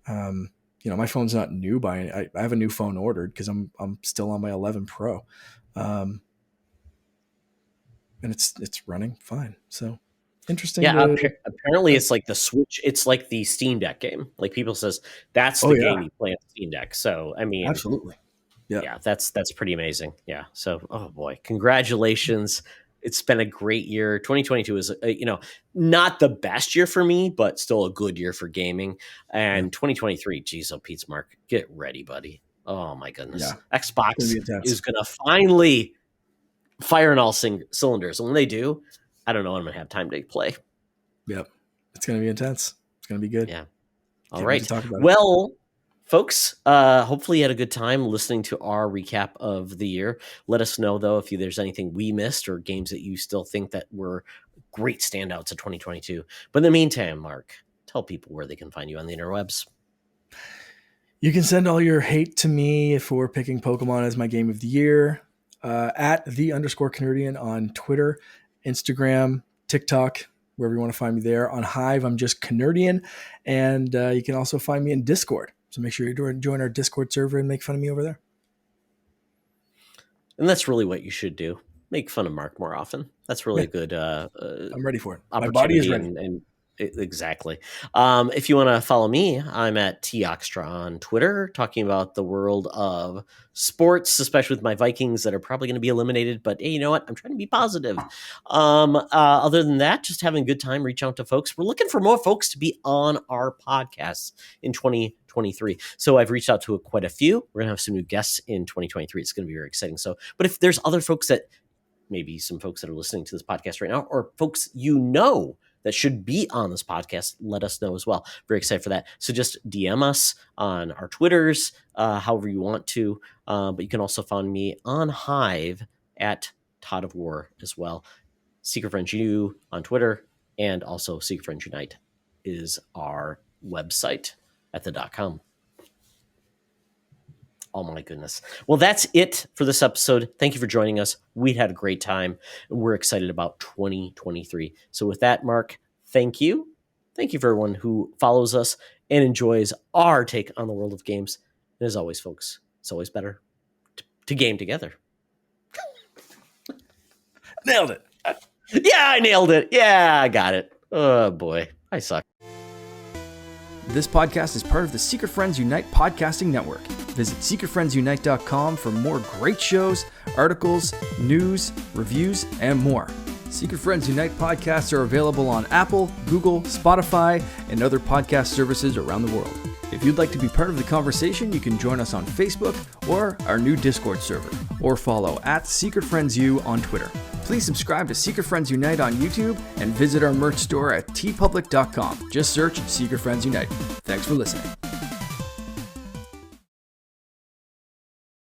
[SPEAKER 2] Um, my phone's not new I have a new phone ordered because I'm still on my 11 Pro, um, and it's running fine. So interesting
[SPEAKER 1] Yeah.
[SPEAKER 2] to.
[SPEAKER 1] Apparently, it's like the Switch. It's like the Steam Deck game. Like people says, that's
[SPEAKER 2] Oh
[SPEAKER 1] the
[SPEAKER 2] yeah,
[SPEAKER 1] game you play on Steam Deck. So I mean,
[SPEAKER 2] absolutely. Yeah,
[SPEAKER 1] yeah, that's pretty amazing. Yeah. So, oh boy, congratulations. It's been a great year. 2022 is, not the best year for me, but still a good year for gaming.
[SPEAKER 2] yeah,
[SPEAKER 1] And 2023, geez, oh, Pete's Mark, get ready, buddy. Oh my goodness.
[SPEAKER 2] yeah. It's gonna
[SPEAKER 1] Xbox
[SPEAKER 2] be intense.
[SPEAKER 1] is going to finally fire on all cylinders. And when they do, I don't know when I'm going to have time to play.
[SPEAKER 2] Yep. It's going to be intense. It's going to be good.
[SPEAKER 1] Yeah. All
[SPEAKER 2] Can't wait to
[SPEAKER 1] right.
[SPEAKER 2] talk about it.
[SPEAKER 1] Well, folks, hopefully you had a good time listening to our recap of the year. Let us know, though, if there's anything we missed or games that you still think that were great standouts of 2022. But in the meantime, Mark, tell people where they can find you on the interwebs.
[SPEAKER 2] You can send all your hate to me for picking Pokemon as my game of the year at @the_Canardian on Twitter, Instagram, TikTok, wherever you want to find me there. On Hive, I'm just Canardian. And you can also find me in Discord. So make sure you join our Discord server and make fun of me over there.
[SPEAKER 1] And that's really what you should do. Make fun of Mark more often. That's really
[SPEAKER 2] Yeah,
[SPEAKER 1] a good
[SPEAKER 2] I'm ready for it. My body is
[SPEAKER 1] opportunity.
[SPEAKER 2] ready.
[SPEAKER 1] And Exactly. If you want to follow me, I'm at Toxtra on Twitter, talking about the world of sports, especially with my Vikings that are probably going to be eliminated. But hey, you know what? I'm trying to be positive. Other than that, just having a good time. Reach out to folks. We're looking for more folks to be on our podcasts in 2023. So I've reached out to quite a few. We're going to have some new guests in 2023. It's going to be very exciting. So, but if there's other folks that maybe some folks that are listening to this podcast right now, or folks that should be on this podcast, let us know as well. Very excited for that. So just DM us on our Twitters, however you want to. But you can also find me on Hive at Todd of War as well. Secret Friends U on Twitter, and also Secret Friends Unite is our website at the.com. Oh my goodness. Well, that's it for this episode. Thank you for joining us. We had a great time, and we're excited about 2023. So with that, Mark, thank you. Thank you for everyone who follows us and enjoys our take on the world of games. And as always, folks, it's always better to game together.
[SPEAKER 2] Nailed it.
[SPEAKER 1] Yeah, I nailed it. Yeah, I got it. Oh boy, I suck.
[SPEAKER 3] This podcast is part of the Secret Friends Unite podcasting network. Visit secretfriendsunite.com for more great shows, articles, news, reviews, and more. Secret Friends Unite podcasts are available on Apple, Google, Spotify, and other podcast services around the world. If you'd like to be part of the conversation, you can join us on Facebook or our new Discord server, or follow at Secret Friends U on Twitter. Please subscribe to Secret Friends Unite on YouTube and visit our merch store at tpublic.com. Just search Secret Friends Unite. Thanks for listening.